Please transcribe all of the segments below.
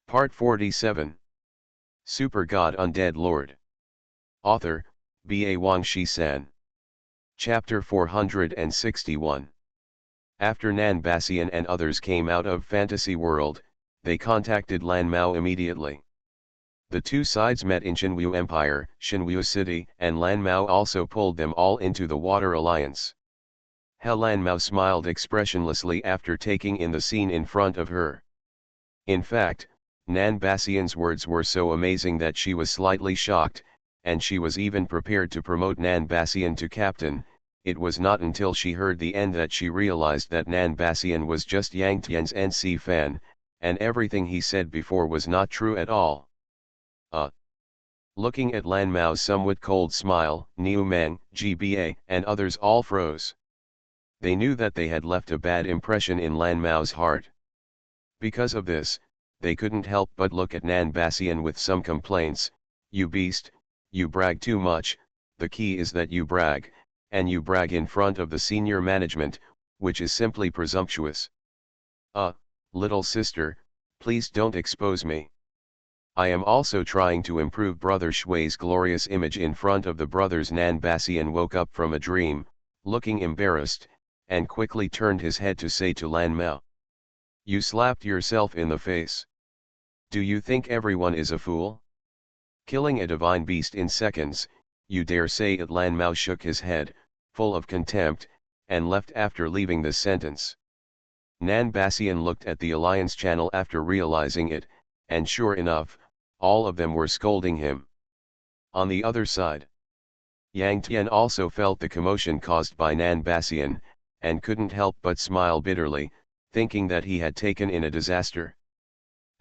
Part 47. Super God Undead Lord. Author, B.A. Wangshi-san. Chapter 461. After Nan Bassian and others came out of Fantasy World, they contacted Lan Mao immediately. The two sides met in Shenwu Empire, Shenwu City, and Lan Mao also pulled them all into the Water Alliance. Lan Mao smiled expressionlessly after taking in the scene in front of her. In fact, Nan Bassian's words were so amazing that she was slightly shocked, and she was even prepared to promote Nan Bassian to captain. It was not until she heard the end that she realized that Nan Bassian was just Yang Tian's NC fan, and everything he said before was not true at all. Looking at Lan Mao's somewhat cold smile, Niu Meng, GBA, and others all froze. They knew that they had left a bad impression in Lan Mao's heart. Because of this, they couldn't help but look at Nan Bassian with some complaints. You beast, you brag too much. The key is that you brag, and you brag in front of the senior management, which is simply presumptuous. Little sister, please don't expose me. I am also trying to improve Brother Shui's glorious image in front of the brothers. Nan Bassian woke up from a dream, looking embarrassed, and quickly turned his head to say to Lan Mao. You slapped yourself in the face. Do you think everyone is a fool? Killing a divine beast in seconds, you dare say it? Lan Mao shook his head, full of contempt, and left after leaving this sentence. Nan Bassian looked at the Alliance channel after realizing it, and sure enough, all of them were scolding him. On the other side, Yang Tian also felt the commotion caused by Nan Bassian, and couldn't help but smile bitterly, thinking that he had taken in a disaster.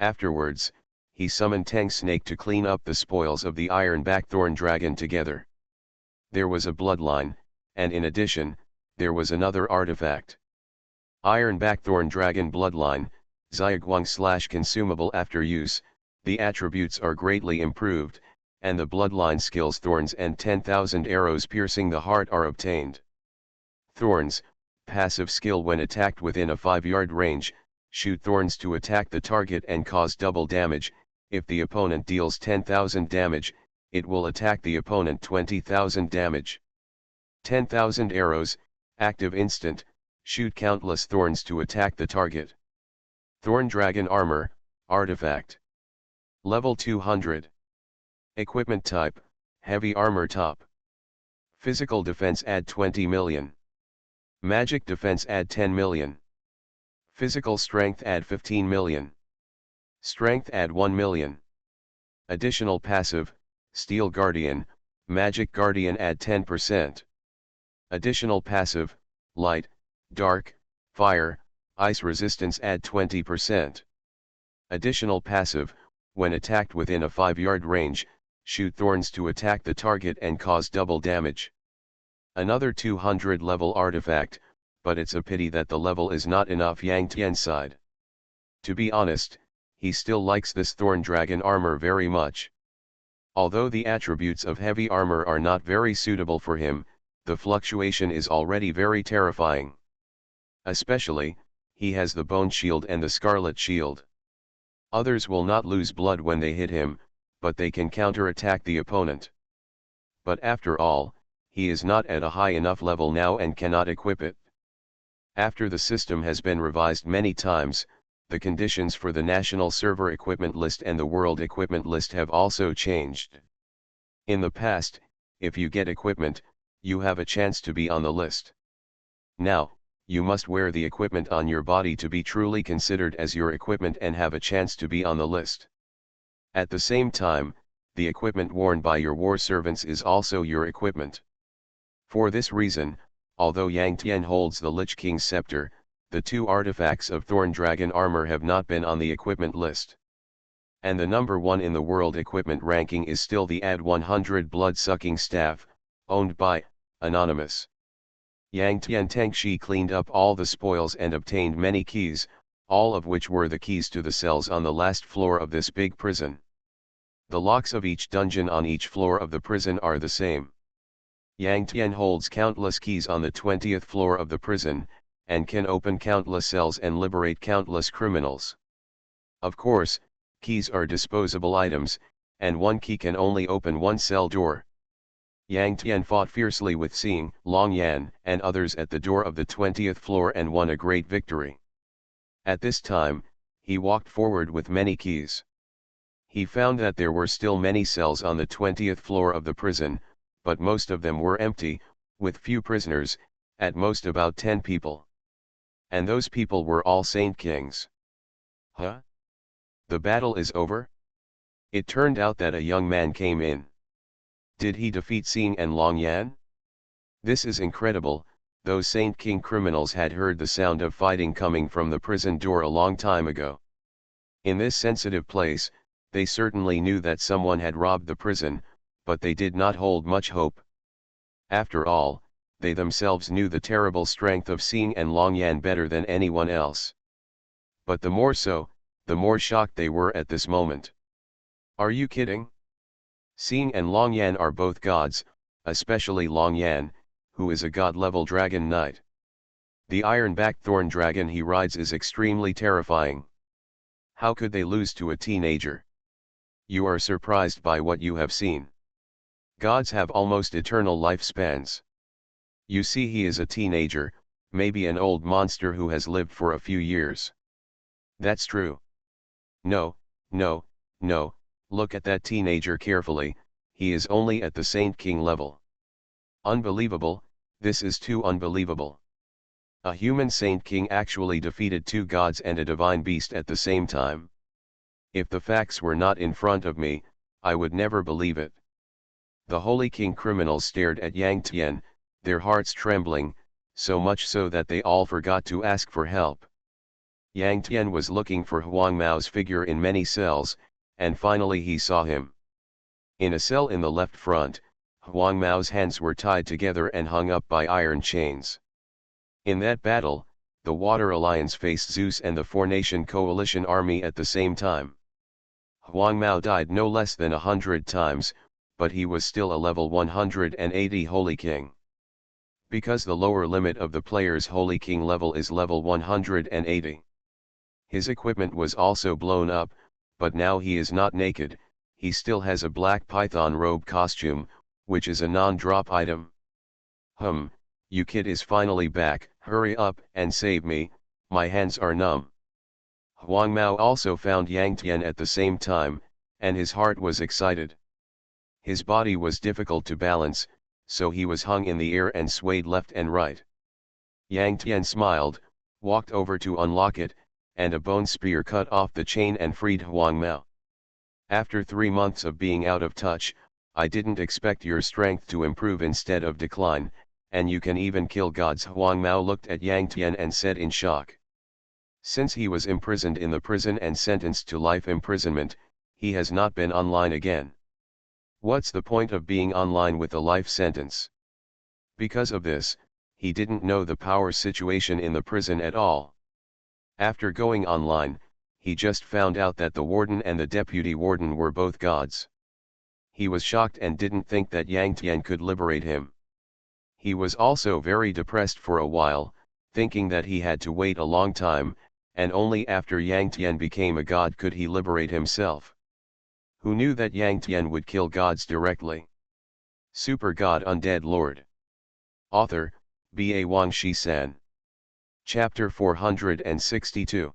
Afterwards, he summoned Tang Snake to clean up the spoils of the Iron Backthorn Dragon together. There was a bloodline, and in addition, there was another artifact. Iron Backthorn Dragon Bloodline, Xiaoguang/consumable after use. The attributes are greatly improved, and the bloodline skills Thorns and 10,000 arrows piercing the heart are obtained. Thorns, passive skill. When attacked within a 5-yard range, shoot thorns to attack the target and cause double damage. If the opponent deals 10,000 damage, it will attack the opponent 20,000 damage. 10,000 arrows, active instant, shoot countless thorns to attack the target. Thorn Dragon Armor, Artifact. Level 200. Equipment type, Heavy Armor Top. Physical Defense add 20 million. Magic Defense add 10 million. Physical Strength add 15 million. Strength add 1 million. Additional Passive, Steel Guardian, Magic Guardian add 10%. Additional Passive, Light, Dark, Fire, Ice Resistance add 20%. Additional Passive, when attacked within a 5-yard range, shoot thorns to attack the target and cause double damage. Another 200 level artifact, but it's a pity that the level is not enough. Yang Tian's side. To be honest, he still likes this Thorn Dragon armor very much. Although the attributes of heavy armor are not very suitable for him, the fluctuation is already very terrifying. Especially, he has the Bone Shield and the Scarlet Shield. Others will not lose blood when they hit him, but they can counter-attack the opponent. But after all, he is not at a high enough level now and cannot equip it. After the system has been revised many times, the conditions for the national server equipment list and the world equipment list have also changed. In the past, if you get equipment, you have a chance to be on the list. Now, you must wear the equipment on your body to be truly considered as your equipment and have a chance to be on the list. At the same time, the equipment worn by your war servants is also your equipment. For this reason, although Yang Tian holds the Lich King's scepter, the two artifacts of Thorn Dragon armor have not been on the equipment list. And the number 1 in the world equipment ranking is still the AD 100 blood-sucking staff, owned by Anonymous. Yang Tian Tangshi cleaned up all the spoils and obtained many keys, all of which were the keys to the cells on the last floor of this big prison. The locks of each dungeon on each floor of the prison are the same. Yang Tian holds countless keys on the 20th floor of the prison, and can open countless cells and liberate countless criminals. Of course, Keys are disposable items, and one key can only open one cell door. Yang Tian fought fiercely with Xing, Long Yan, and others at the door of the 20th floor and won a great victory. At this time, he walked forward with many keys. He found that there were still many cells on the 20th floor of the prison, but most of them were empty, with few prisoners, at most about 10 people. And those people were all Saint Kings. Huh? The battle is over? It turned out that a young man came in. Did he defeat Xing and Long Yan? This is incredible. Those Saint King criminals had heard the sound of fighting coming from the prison door a long time ago. In this sensitive place, they certainly knew that someone had robbed the prison, but they did not hold much hope. After all, they themselves knew the terrible strength of Xing and Long Yan better than anyone else. But the more so, the more shocked they were at this moment. Are you kidding? Xing and Long Yan are both gods, especially Long Yan, who is a god-level dragon knight. The iron-backed thorn dragon he rides is extremely terrifying. How could they lose to a teenager? You are surprised by what you have seen. Gods have almost eternal lifespans. You see, he is a teenager, maybe an old monster who has lived for a few years. That's true. No, no, no, look at that teenager carefully, he is only at the Saint King level. Unbelievable, this is too unbelievable. A human Saint King actually defeated two gods and a divine beast at the same time. If the facts were not in front of me, I would never believe it. The Holy King criminals stared at Yang Tian, their hearts trembling, so much so that they all forgot to ask for help. Yang Tian was looking for Huang Mao's figure in many cells, and finally he saw him. In a cell in the left front, Huang Mao's hands were tied together and hung up by iron chains. In that battle, the Water Alliance faced Zeus and the Four-Nation Coalition army at the same time. Huang Mao died no less than 100 times, but he was still a level 180 Holy King. Because the lower limit of the player's Holy King level is level 180. His equipment was also blown up, but now he is not naked, he still has a black python robe costume, which is a non-drop item. You kid is finally back, hurry up and save me, my hands are numb. Huang Mao also found Yang Tian at the same time, and his heart was excited. His body was difficult to balance, so he was hung in the air and swayed left and right. Yang Tian smiled, walked over to unlock it, and a bone spear cut off the chain and freed Huang Mao. After 3 months of being out of touch, I didn't expect your strength to improve instead of decline, and you can even kill gods. Huang Mao looked at Yang Tian and said in shock. Since he was imprisoned in the prison and sentenced to life imprisonment, he has not been online again. What's the point of being online with a life sentence? Because of this, he didn't know the power situation in the prison at all. After going online, he just found out that the warden and the deputy warden were both gods. He was shocked and didn't think that Yang Tian could liberate him. He was also very depressed for a while, thinking that he had to wait a long time, and only after Yang Tian became a god could he liberate himself. Who knew that Yang Tian would kill gods directly? Super God Undead Lord. Author, B.A. Wang Shi-san. Chapter 462.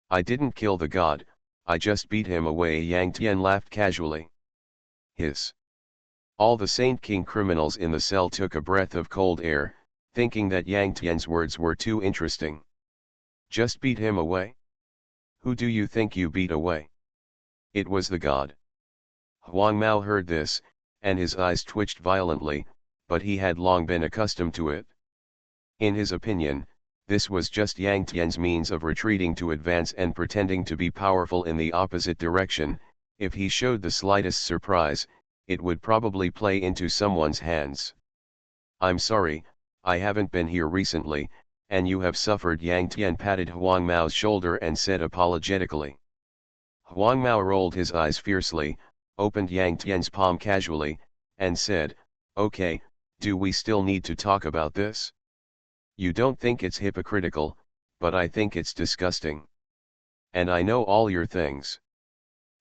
I didn't kill the god, I just beat him away. Yang Tian laughed casually. Hiss. All the Saint King criminals in the cell took a breath of cold air, thinking that Yang Tian's words were too interesting. Just beat him away? Who do you think you beat away? It was the god. Huang Mao heard this, and his eyes twitched violently, but he had long been accustomed to it. In his opinion, this was just Yang Tian's means of retreating to advance and pretending to be powerful in the opposite direction. If he showed the slightest surprise, it would probably play into someone's hands. I'm sorry, I haven't been here recently, and you have suffered. Yang Tian patted Huang Mao's shoulder and said apologetically. Huang Mao rolled his eyes fiercely, opened Yang Tian's palm casually, and said, Okay, do we still need to talk about this? You don't think it's hypocritical, but I think it's disgusting. And I know all your things.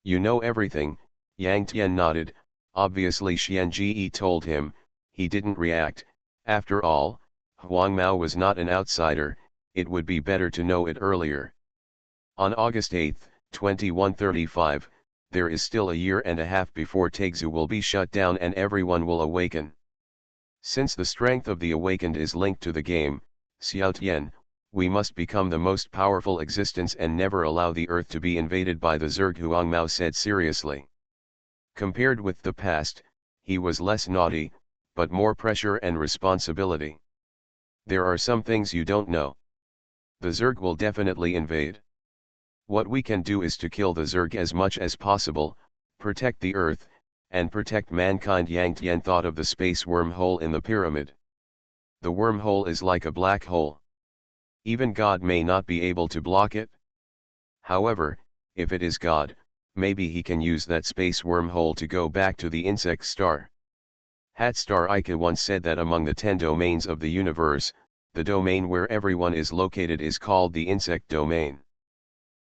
You know everything, Yang Tian nodded. Obviously Xian Ji told him. He didn't react. After all, Huang Mao was not an outsider, it would be better to know it earlier. On August 8, 2135, there is still a year and a half before Taixu will be shut down and everyone will awaken. Since the strength of the awakened is linked to the game, Xiao Tian, we must become the most powerful existence and never allow the earth to be invaded by the Zerg, Huang Mao said seriously. Compared with the past, he was less naughty, but more pressure and responsibility. There are some things you don't know. The Zerg will definitely invade. What we can do is to kill the Zerg as much as possible, protect the earth, and protect mankind. Yang Tian thought of the space wormhole in the pyramid. The wormhole is like a black hole. Even God may not be able to block it. However, if it is God, maybe he can use that space wormhole to go back to the insect star. Hatstar Ika once said that among the 10 domains of the universe, the domain where everyone is located is called the insect domain.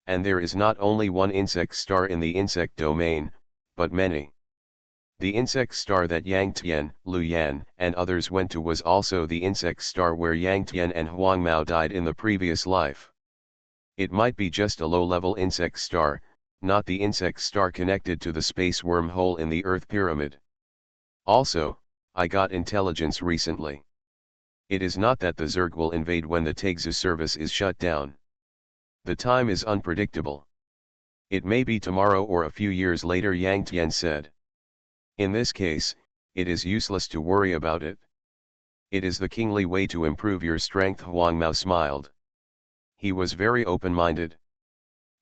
And there is not only one insect star in the insect domain, but many. The insect star that Yang Tian, Lu Yan, and others went to was also the insect star where Yang Tian and Huang Mao died in the previous life. It might be just a low-level insect star, not the insect star connected to the space wormhole in the Earth pyramid. Also, I got intelligence recently. It is not that the Zerg will invade when the Taixu service is shut down. The time is unpredictable. It may be tomorrow or a few years later, Yang Tian said. In this case, it is useless to worry about it. It is the kingly way to improve your strength. Huang Mao smiled. He was very open-minded.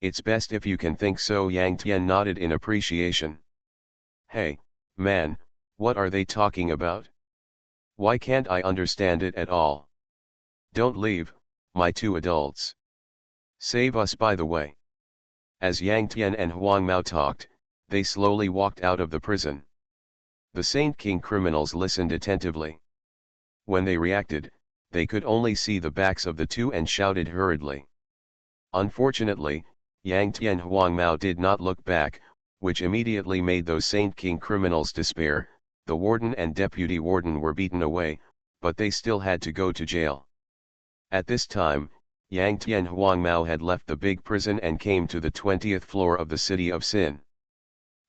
It's best if you can think so. Yang Tian nodded in appreciation. Hey, man, what are they talking about? Why can't I understand it at all? Don't leave, my two adults. Save us by the way. As Yang Tian and Huang Mao talked, they slowly walked out of the prison. The Saint King criminals listened attentively. When they reacted, they could only see the backs of the two and shouted hurriedly. Unfortunately, Yang Tian and Huang Mao did not look back, which immediately made those Saint King criminals despair. The warden and deputy warden were beaten away, but they still had to go to jail. At this time, Yang Tian and Huang Mao had left the big prison and came to the 20th floor of the City of Sin.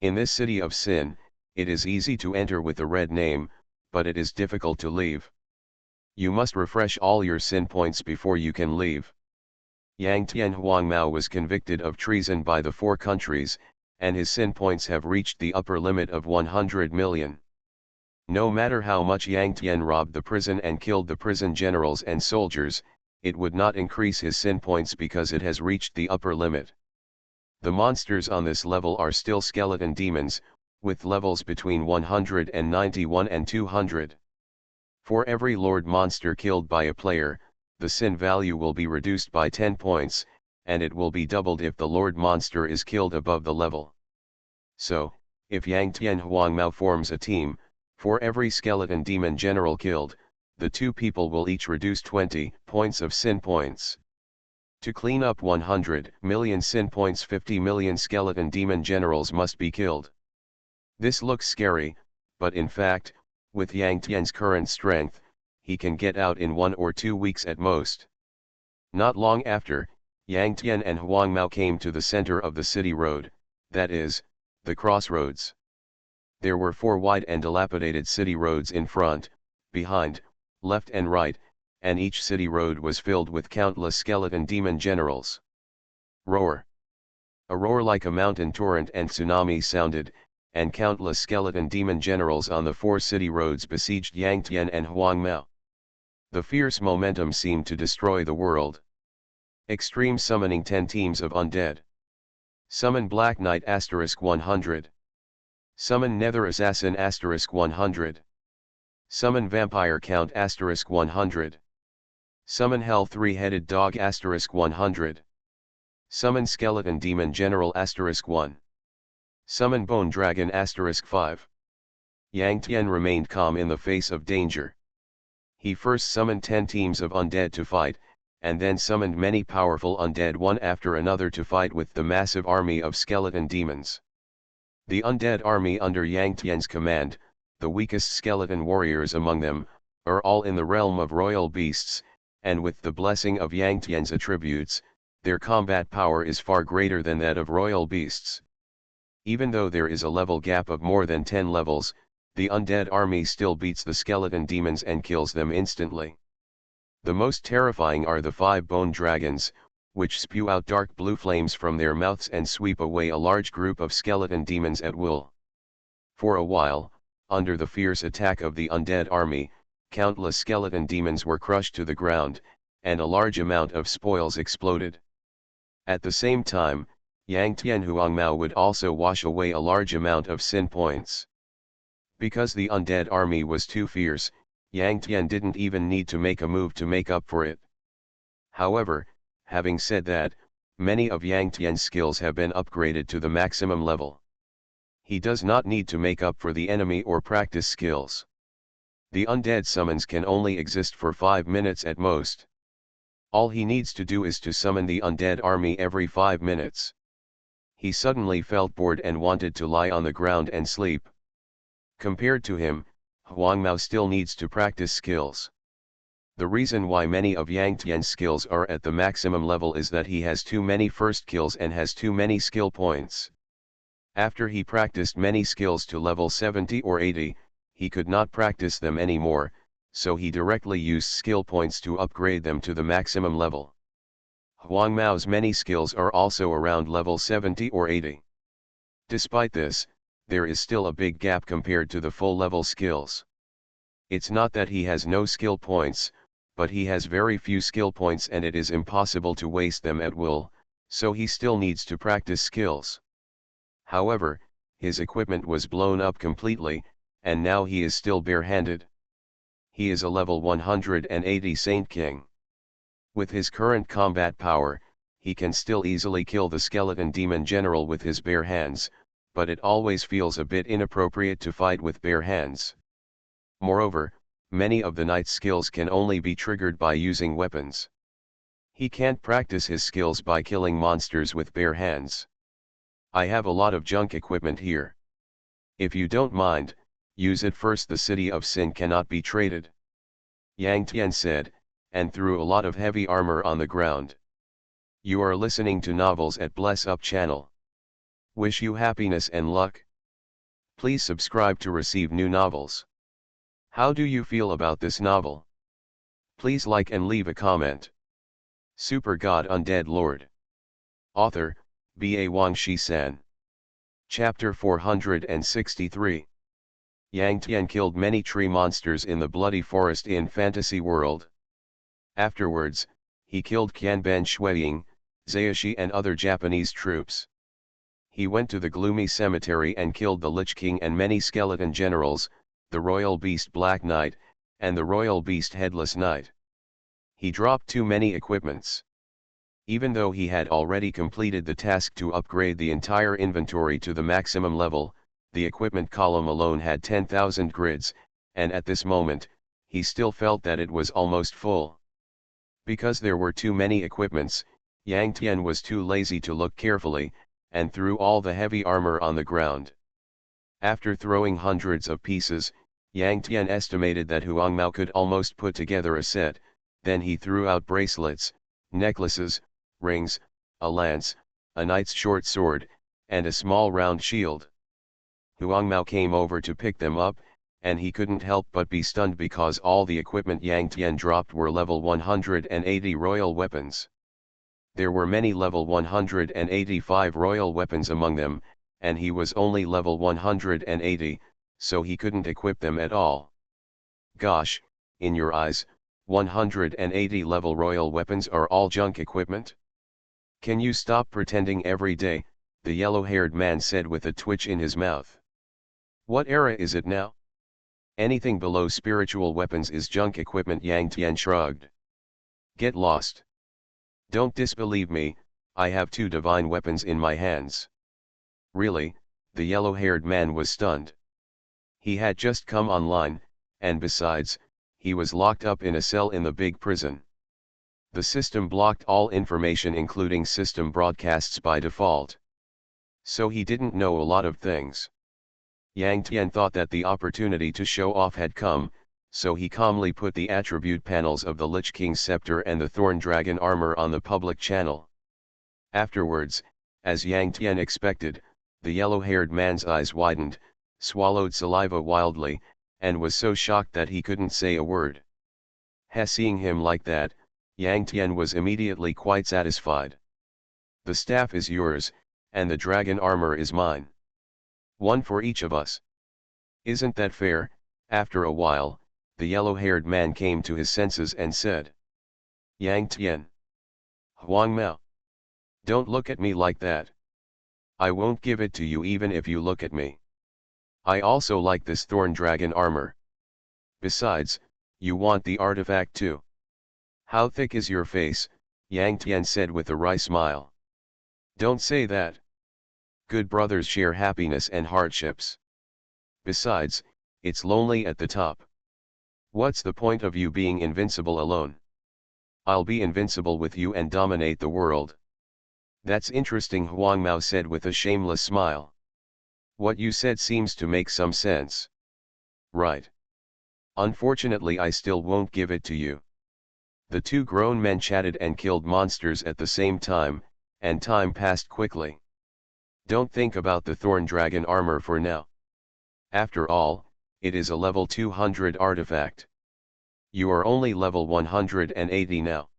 In this City of Sin, it is easy to enter with a red name, but it is difficult to leave. You must refresh all your sin points before you can leave. Yang Tian Huang Mao was convicted of treason by the 4 countries, and his sin points have reached the upper limit of 100 million. No matter how much Yang Tian robbed the prison and killed the prison generals and soldiers, it would not increase his sin points because it has reached the upper limit. The monsters on this level are still skeleton demons, with levels between 191 and 200. For every Lord monster killed by a player, the sin value will be reduced by 10 points, and it will be doubled if the Lord monster is killed above the level. So, if Yang Tian Huang Mao forms a team, for every skeleton demon general killed, the 2 people will each reduce 20 points of sin points. To clean up 100 million sin points, 50 million skeleton demon generals must be killed. This looks scary, but in fact, with Yang Tian's current strength, he can get out in 1 or 2 weeks at most. Not long after, Yang Tian and Huang Mao came to the center of the city road, that is, the crossroads. There were 4 wide and dilapidated city roads in front, behind, left and right, and each city road was filled with countless skeleton demon generals. Roar! A roar like a mountain torrent and tsunami sounded, and countless skeleton demon generals on the 4 city roads besieged Yang Tian and Huang Mao. The fierce momentum seemed to destroy the world. Extreme summoning 10 teams of undead. Summon Black Knight *100. Summon Nether Assassin *100. Summon Vampire Count *100. Summon Hell 3-headed Dog *100. Summon Skeleton Demon General *1. Summon Bone Dragon *5. Yang Tian remained calm in the face of danger. He first summoned 10 teams of undead to fight, and then summoned many powerful undead one after another to fight with the massive army of skeleton demons. The undead army under Yang Tian's command, the weakest skeleton warriors among them, are all in the realm of royal beasts, and with the blessing of Yang Tian's attributes, their combat power is far greater than that of royal beasts. Even though there is a level gap of more than 10 levels, the undead army still beats the skeleton demons and kills them instantly. The most terrifying are the 5 bone dragons, which spew out dark blue flames from their mouths and sweep away a large group of skeleton demons at will. For a while, under the fierce attack of the undead army, countless skeleton demons were crushed to the ground, and a large amount of spoils exploded. At the same time, Yang Tian Huangmao would also wash away a large amount of sin points. Because the undead army was too fierce, Yang Tian didn't even need to make a move to make up for it. However, having said that, many of Yang Tian's skills have been upgraded to the maximum level. He does not need to make up for the enemy or practice skills. The undead summons can only exist for 5 minutes at most. All he needs to do is to summon the undead army every 5 minutes. He suddenly felt bored and wanted to lie on the ground and sleep. Compared to him, Huangmao still needs to practice skills. The reason why many of Yang Tian's skills are at the maximum level is that he has too many first kills and has too many skill points. After he practiced many skills to level 70 or 80, he could not practice them anymore, so he directly used skill points to upgrade them to the maximum level. Huangmao's many skills are also around level 70 or 80. Despite this, there is still a big gap compared to the full level skills. It's not that he has no skill points, but he has very few skill points and it is impossible to waste them at will, so he still needs to practice skills. However, his equipment was blown up completely, and now he is still barehanded. He is a level 180 Saint King. With his current combat power, he can still easily kill the skeleton demon general with his bare hands, but it always feels a bit inappropriate to fight with bare hands. Moreover, many of the knight's skills can only be triggered by using weapons. He can't practice his skills by killing monsters with bare hands. I have a lot of junk equipment here. If you don't mind, use it first. The city of Sin cannot be traded. Yang Tian said, and threw a lot of heavy armor on the ground. You are listening to Novels at Bless Up channel. Wish you happiness and luck. Please subscribe to receive new novels. How do you feel about this novel? Please like and leave a comment. Super God Undead Lord. Author, B.A. Wang Shi-san. Chapter 463. Yang Tian killed many tree monsters in the bloody forest in Fantasy World. Afterwards, he killed Qianban Shuiying, Zaishi and other Japanese troops. He went to the gloomy cemetery and killed the Lich King and many skeleton generals, the Royal Beast Black Knight, and the Royal Beast Headless Knight. He dropped too many equipments. Even though he had already completed the task to upgrade the entire inventory to the maximum level, the equipment column alone had 10,000 grids, and at this moment, he still felt that it was almost full. Because there were too many equipments, Yang Tian was too lazy to look carefully, and threw all the heavy armor on the ground. After throwing hundreds of pieces, Yang Tian estimated that Huangmao could almost put together a set, then he threw out bracelets, necklaces, rings, a lance, a knight's short sword, and a small round shield. Huangmao came over to pick them up, and he couldn't help but be stunned because all the equipment Yang Tian dropped were level 180 royal weapons. There were many level 185 royal weapons among them, and he was only level 180, so he couldn't equip them at all. Gosh, in your eyes, 180 level royal weapons are all junk equipment? Can you stop pretending every day? The yellow-haired man said with a twitch in his mouth. What era is it now? Anything below spiritual weapons is junk equipment. Yang Tian shrugged. Get lost. Don't disbelieve me, I have 2 divine weapons in my hands. Really? The yellow-haired man was stunned. He had just come online, and besides, he was locked up in a cell in the big prison. The system blocked all information including system broadcasts by default. So he didn't know a lot of things. Yang Tian thought that the opportunity to show off had come, so he calmly put the attribute panels of the Lich King's scepter and the Thorn Dragon armor on the public channel. Afterwards, as Yang Tian expected, the yellow-haired man's eyes widened, swallowed saliva wildly, and was so shocked that he couldn't say a word. Seeing him like that, Yang Tian was immediately quite satisfied. The staff is yours, and the dragon armor is mine. One for each of us. Isn't that fair? After a while, the yellow-haired man came to his senses and said, Yang Tian. Huang Mao. Don't look at me like that. I won't give it to you even if you look at me. I also like this thorn dragon armor. Besides, you want the artifact too. How thick is your face? Yang Tian said with a wry smile. Don't say that. Good brothers share happiness and hardships. Besides, it's lonely at the top. What's the point of you being invincible alone? I'll be invincible with you and dominate the world. That's interesting, Huang Mao said with a shameless smile. What you said seems to make some sense. Right. Unfortunately, I still won't give it to you. The two grown men chatted and killed monsters at the same time, and time passed quickly. Don't think about the Thorn Dragon armor for now. After all, it is a level 200 artifact. You are only level 180 now.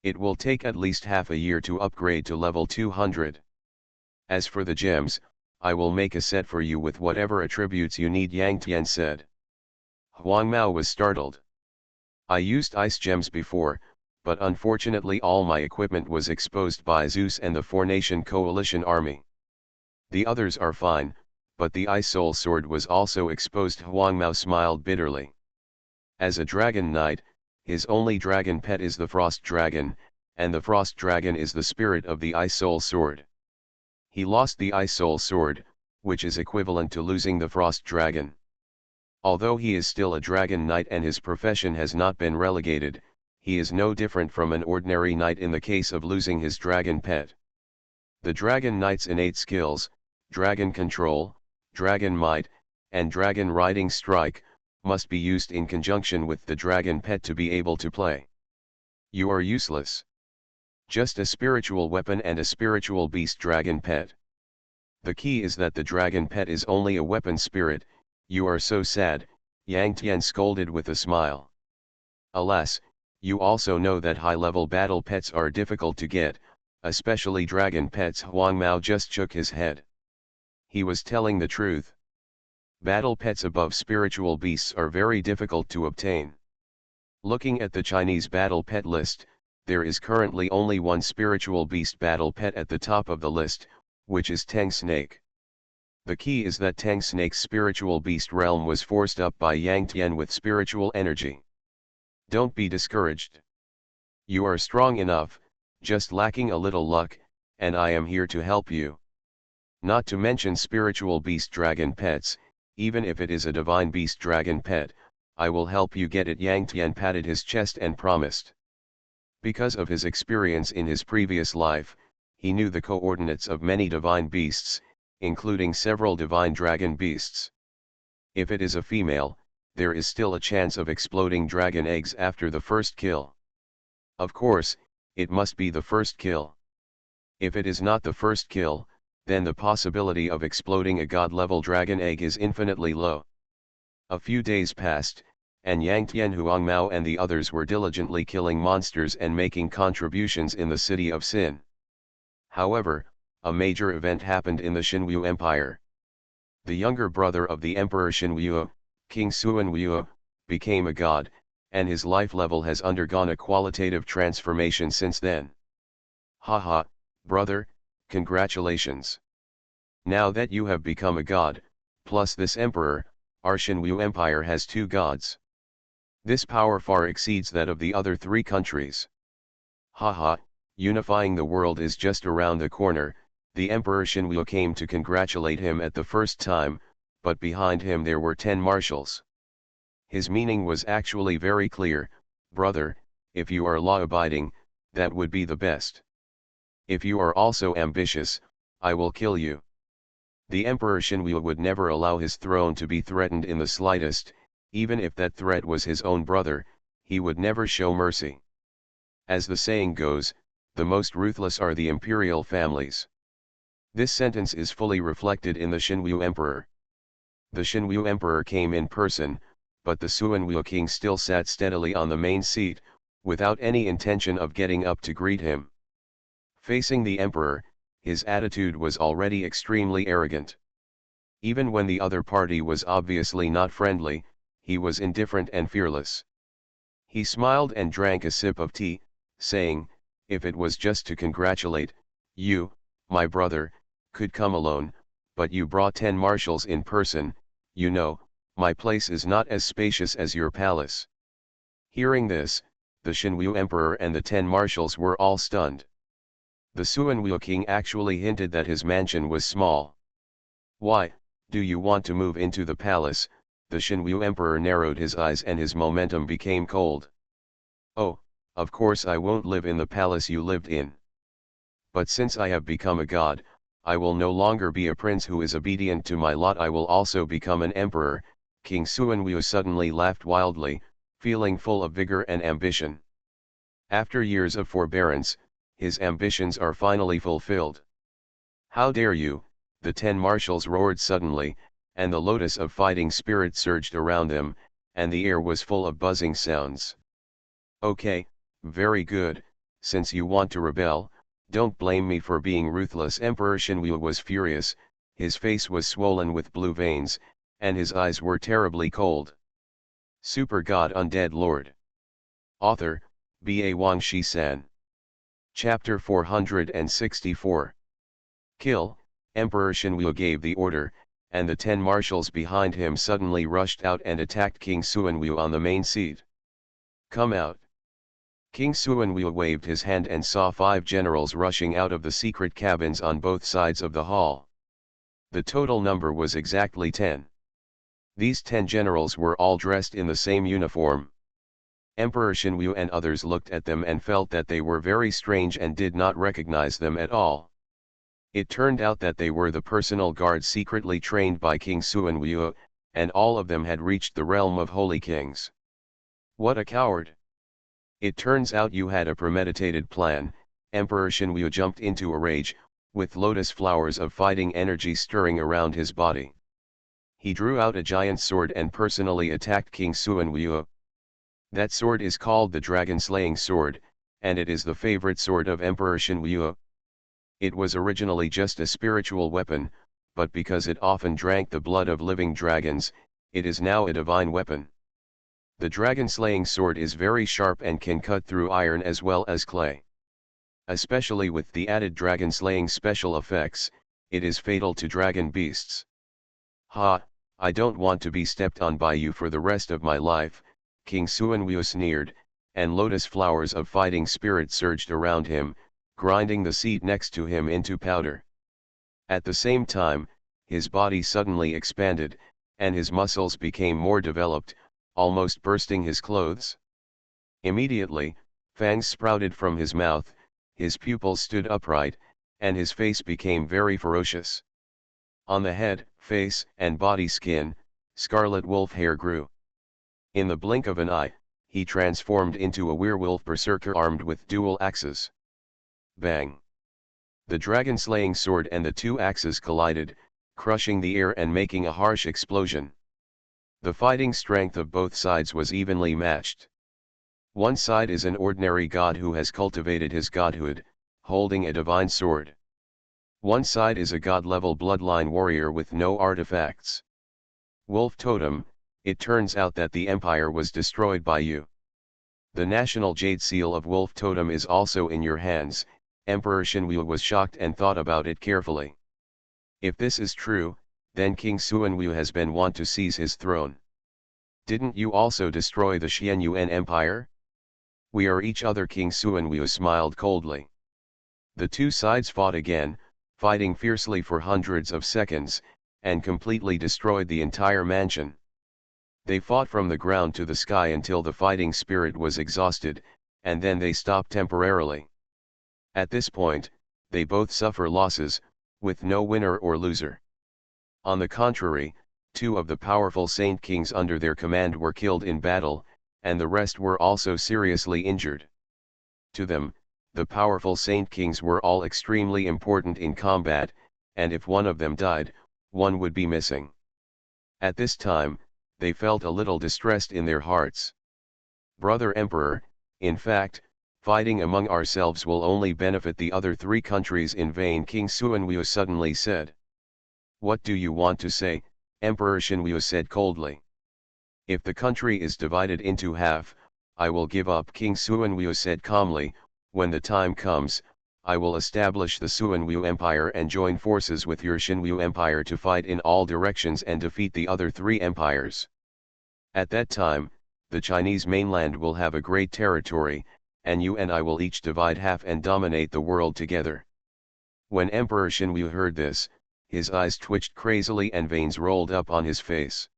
It will take at least half a year to upgrade to level 200. As for the gems, I will make a set for you with whatever attributes you need, Yang Tian said. Huang Mao was startled. I used ice gems before, but unfortunately all my equipment was exposed by Zeus and the Four-Nation Coalition army. The others are fine, but the Ice Soul Sword was also exposed. Huang Mao smiled bitterly. As a dragon knight, his only dragon pet is the Frost Dragon, and the Frost Dragon is the spirit of the Ice Soul Sword. He lost the Ice Soul Sword, which is equivalent to losing the Frost Dragon. Although he is still a dragon knight and his profession has not been relegated, he is no different from an ordinary knight in the case of losing his dragon pet. The dragon knight's innate skills, dragon control, dragon might, and dragon riding strike, must be used in conjunction with the dragon pet to be able to play. You are useless. Just a spiritual weapon and a spiritual beast dragon pet. The key is that the dragon pet is only a weapon spirit. You are so sad, Yang Tian scolded with a smile. Alas, you also know that high-level battle pets are difficult to get, especially dragon pets. Huang Mao just shook his head. He was telling the truth. Battle pets above spiritual beasts are very difficult to obtain. Looking at the Chinese battle pet list, there is currently only one spiritual beast battle pet at the top of the list, which is Tang Snake. The key is that Tang Snake's spiritual beast realm was forced up by Yang Tian with spiritual energy. Don't be discouraged. You are strong enough, just lacking a little luck, and I am here to help you. Not to mention spiritual beast dragon pets, even if it is a divine beast dragon pet, I will help you get it. Yang Tian patted his chest and promised. Because of his experience in his previous life, he knew the coordinates of many divine beasts, including several divine dragon beasts. If it is a female, there is still a chance of exploding dragon eggs after the first kill. Of course, it must be the first kill. If it is not the first kill, then the possibility of exploding a god-level dragon egg is infinitely low. A few days passed, and Yang Tian, Huang Mao and the others were diligently killing monsters and making contributions in the city of Sin. However, a major event happened in the Xinwu Empire. The younger brother of the Emperor Xinwu, King Xuanwu, became a god, and his life level has undergone a qualitative transformation since then. Haha, brother, congratulations. Now that you have become a god, plus this emperor, our Xinwu Empire has 2 gods. This power far exceeds that of the other 3 countries. Haha, unifying the world is just around the corner. The Emperor Xinwu came to congratulate him at the first time, but behind him there were 10 marshals. His meaning was actually very clear: brother, if you are law-abiding, that would be the best. If you are also ambitious, I will kill you. The Emperor Shinwu would never allow his throne to be threatened in the slightest, even if that threat was his own brother, he would never show mercy. As the saying goes, the most ruthless are the imperial families. This sentence is fully reflected in the Shinwu Emperor. The Shinwu Emperor came in person, but the Suanwu king still sat steadily on the main seat, without any intention of getting up to greet him. Facing the emperor, his attitude was already extremely arrogant. Even when the other party was obviously not friendly, he was indifferent and fearless. He smiled and drank a sip of tea, saying, "If it was just to congratulate, you, my brother, could come alone, but you brought 10 marshals in person. You know, my place is not as spacious as your palace." Hearing this, the Shinwu Emperor and the 10 marshals were all stunned. The Suanwu king actually hinted that his mansion was small. "Why, do you want to move into the palace?" The Shinwu Emperor narrowed his eyes and his momentum became cold. "Oh, of course I won't live in the palace you lived in. But since I have become a god, I will no longer be a prince who is obedient to my lot. I will also become an emperor." King Suanwu suddenly laughed wildly, feeling full of vigor and ambition. After years of forbearance, his ambitions are finally fulfilled. "How dare you!" the 10 marshals roared suddenly, and the lotus of fighting spirit surged around them, and the air was full of buzzing sounds. "Okay, very good, since you want to rebel, don't blame me for being ruthless." Emperor Shinwu was furious, his face was swollen with blue veins, and his eyes were terribly cold. Super God Undead Lord. Author, B.A. Wang Shi-san. Chapter 464. Kill. Emperor Shinwu gave the order, and the 10 marshals behind him suddenly rushed out and attacked King Suanwu on the main seat. "Come out." King Suanwu waved his hand and saw 5 generals rushing out of the secret cabins on both sides of the hall. The total number was exactly 10. These 10 generals were all dressed in the same uniform. Emperor Shinwu and others looked at them and felt that they were very strange and did not recognize them at all. It turned out that they were the personal guards secretly trained by King Suanwu, and all of them had reached the realm of holy kings. "What a coward! It turns out you had a premeditated plan." Emperor Shinwu jumped into a rage, with lotus flowers of fighting energy stirring around his body. He drew out a giant sword and personally attacked King Suanwu. That sword is called the dragon-slaying sword, and it is the favorite sword of Emperor Shinwu. It was originally just a spiritual weapon, but because it often drank the blood of living dragons, it is now a divine weapon. The dragon-slaying sword is very sharp and can cut through iron as well as clay. Especially with the added dragon-slaying special effects, it is fatal to dragon beasts. "Ha, I don't want to be stepped on by you for the rest of my life," King Suanwu sneered, and lotus flowers of fighting spirit surged around him, grinding the seat next to him into powder. At the same time, his body suddenly expanded, and his muscles became more developed, almost bursting his clothes. Immediately, fangs sprouted from his mouth, his pupils stood upright, and his face became very ferocious. On the head, face, and body skin, scarlet wolf hair grew. In the blink of an eye, he transformed into a werewolf berserker armed with dual axes. Bang! The dragon-slaying sword and the 2 axes collided, crushing the air and making a harsh explosion. The fighting strength of both sides was evenly matched. One side is an ordinary god who has cultivated his godhood, holding a divine sword. One side is a god-level bloodline warrior with no artifacts. Wolf Totem, it turns out that the empire was destroyed by you. The national jade seal of Wolf Totem is also in your hands. Emperor Shinwu was shocked and thought about it carefully. If this is true, then King Suanwu has been wont to seize his throne. Didn't you also destroy the Xianyuan Empire? We are each other. King Suanwu smiled coldly. The 2 sides fought again, fighting fiercely for hundreds of seconds, and completely destroyed the entire mansion. They fought from the ground to the sky until the fighting spirit was exhausted, and then they stopped temporarily. At this point, they both suffer losses, with no winner or loser. On the contrary, 2 of the powerful saint kings under their command were killed in battle, and the rest were also seriously injured. To them, the powerful saint kings were all extremely important in combat, and if one of them died, one would be missing. At this time, they felt a little distressed in their hearts. Brother Emperor, in fact, fighting among ourselves will only benefit the other 3 countries in vain, King Xuanwu suddenly said. What do you want to say? Emperor Shinwu said coldly. If the country is divided into half, I will give up, King Xuanwu said calmly. When the time comes, I will establish the Xuanwu Empire and join forces with your Xinwu Empire to fight in all directions and defeat the other 3 empires. At that time, the Chinese mainland will have a great territory, and you and I will each divide half and dominate the world together. When Emperor Xinwu heard this, his eyes twitched crazily and veins rolled up on his face.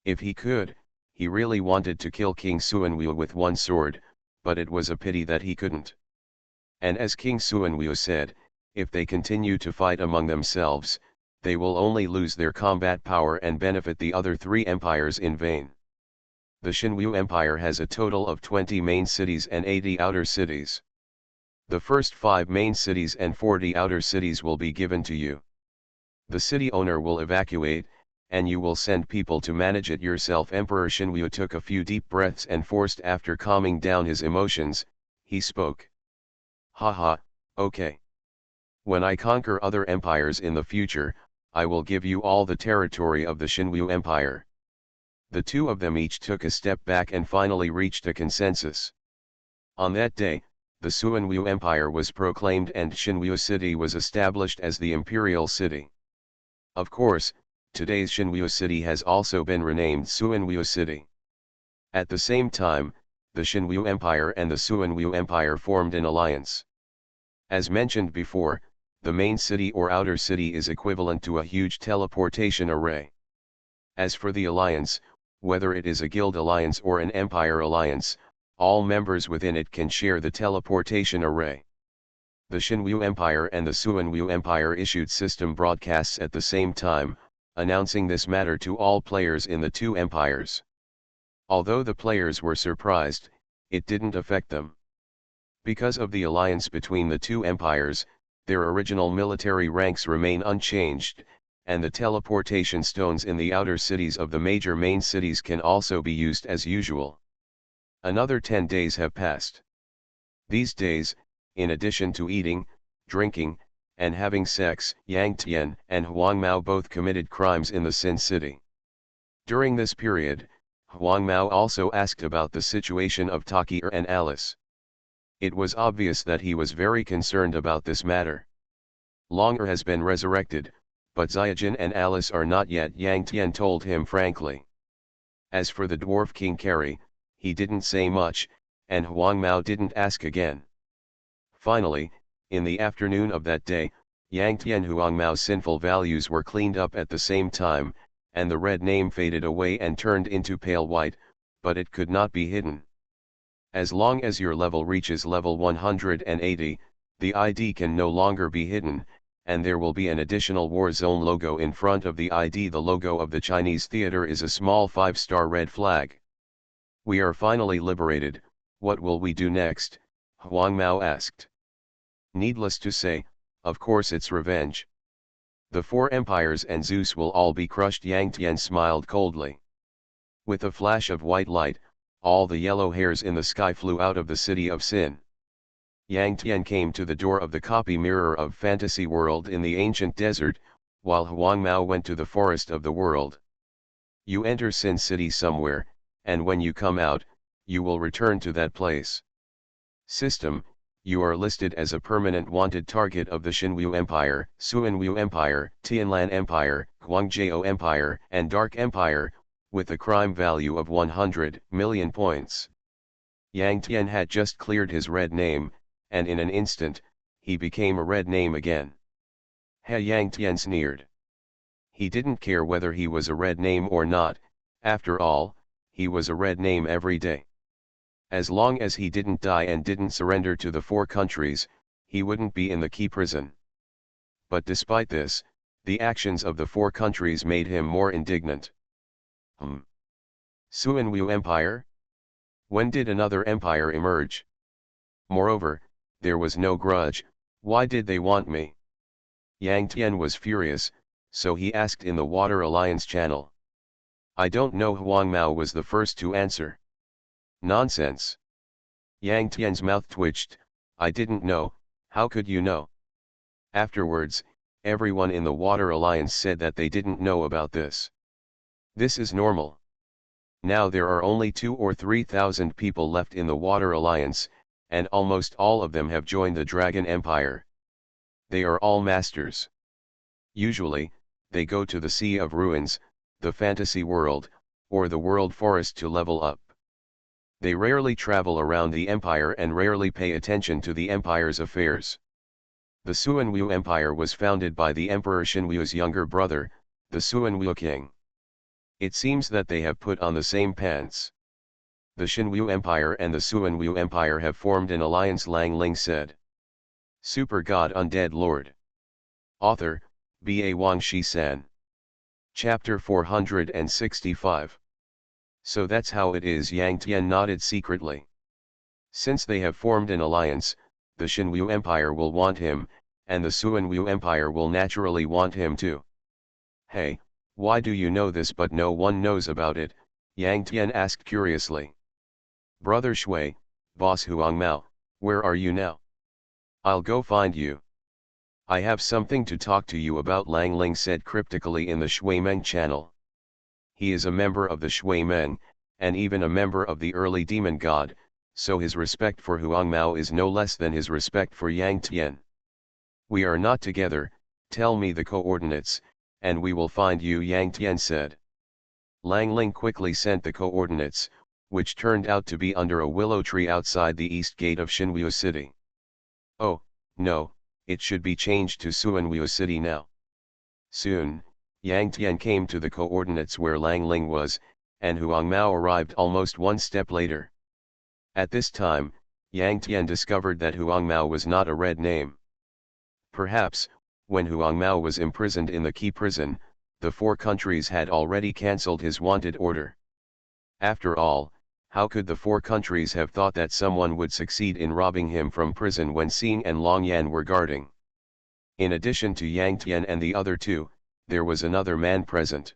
If he could, he really wanted to kill King Xuanwu with one sword, but it was a pity that he couldn't. And as King Xuanwu said, if they continue to fight among themselves, they will only lose their combat power and benefit the other 3 empires in vain. The Xinwu Empire has a total of 20 main cities and 80 outer cities. The first 5 main cities and 40 outer cities will be given to you. The city owner will evacuate, and you will send people to manage it yourself. Emperor Xinwu took a few deep breaths and forced after calming down his emotions, he spoke. Haha, okay. When I conquer other empires in the future, I will give you all the territory of the Xinwu Empire. The 2 of them each took a step back and finally reached a consensus. On that day, the Xuanwu Empire was proclaimed and Xinwu City was established as the imperial city. Of course, today's Xinwu City has also been renamed Xuanwu City. At the same time, the Xinwu Empire and the Xuanwu Empire formed an alliance. As mentioned before, the main city or outer city is equivalent to a huge teleportation array. As for the alliance, whether it is a guild alliance or an empire alliance, all members within it can share the teleportation array. The Xinwu Empire and the Xuanwu Empire issued system broadcasts at the same time, announcing this matter to all players in the 2 empires. Although the players were surprised, it didn't affect them. Because of the alliance between the 2 empires, their original military ranks remain unchanged, and the teleportation stones in the outer cities of the major main cities can also be used as usual. Another 10 days have passed. These days, in addition to eating, drinking, and having sex, Yang Tian and Huang Mao both committed crimes in the Sin City. During this period, Huang Mao also asked about the situation of Taki and Alice. It was obvious that he was very concerned about this matter. Longer has been resurrected, but Xiaojin and Alice are not yet, Yang Tian told him frankly. As for the dwarf King Carry, he didn't say much, and Huang Mao didn't ask again. Finally, in the afternoon of that day, Yang Tian Huang Mao's sinful values were cleaned up at the same time, and the red name faded away and turned into pale white, but it could not be hidden. As long as your level reaches level 180, the ID can no longer be hidden, and there will be an additional war zone logo in front of the ID. The logo of the Chinese theater is a small 5-star red flag. We are finally liberated, what will we do next? Huang Mao asked. Needless to say, of course it's revenge. The 4 empires and Zeus will all be crushed. Yang Tian smiled coldly. With a flash of white light, all the yellow hairs in the sky flew out of the city of Sin. Yang Tian came to the door of the copy mirror of Fantasy World in the ancient desert, while Huang Mao went to the forest of the world. You enter Sin City somewhere, and when you come out, you will return to that place. System: you are listed as a permanent wanted target of the Xinwu Empire, Xuanwu Empire, Tianlan Empire, Guangzhou Empire, and Dark Empire, with a crime value of 100 million points. Yang Tian had just cleared his red name, and in an instant, he became a red name again. Ha! Yang Tian sneered. He didn't care whether he was a red name or not, after all, he was a red name every day. As long as he didn't die and didn't surrender to the 4 countries, he wouldn't be in the key prison. but despite this, the actions of the four countries made him more indignant. Suanwu Empire? When did another empire emerge? Moreover, there was no grudge. Why did they want me? Yang Tian was furious, so he asked in the Water Alliance channel. I don't know. Huang Mao was the first to answer. Nonsense. Yang Tian's mouth twitched. I didn't know. How could you know? Afterwards, everyone in the Water Alliance said that they didn't know about this. This is normal. Now there are only 2,000 or 3,000 people left in the Water Alliance, and almost all of them have joined the Dragon Empire. They are all masters. Usually, they go to the Sea of Ruins, the fantasy world, or the world forest to level up. They rarely travel around the empire and rarely pay attention to the empire's affairs. The Suanwu Empire was founded by the Emperor Xinwu's younger brother, the Suanwu King. It seems that they have put on the same pants. The Xinwu Empire and the Suanwu Empire have formed an alliance, Lang Ling said. Super God Undead Lord. Author, B.A. Wang Shi-san. Chapter 465. So that's how it is. Yang Tian nodded secretly. Since they have formed an alliance, the Xinwu Empire will want him, and the Suanwu Empire will naturally want him too. Hey, why do you know this but no one knows about it? Yang Tian asked curiously. Brother Shui, Boss Huang Mao, where are you now? I'll go find you. I have something to talk to you about, Lang Ling said cryptically in the Shuimeng channel. He is a member of the Shuimeng, and even a member of the early demon god, so his respect for Huang Mao is no less than his respect for Yang Tian. We are not together, tell me the coordinates, and we will find you, Yang Tian said. Lang Ling quickly sent the coordinates, which turned out to be under a willow tree outside the east gate of Xinwu City. Oh, no, it should be changed to Suanwu City now. Soon, Yang Tian came to the coordinates where Lang Ling was, and Huang Mao arrived almost one step later. At this time, Yang Tian discovered that Huang Mao was not a red name. Perhaps, when Huang Mao was imprisoned in the key prison, the four countries had already cancelled his wanted order. After all, how could the four countries have thought that someone would succeed in robbing him from prison when Xing and Long Yan were guarding? In addition to Yang Tian and the other two, there was another man present.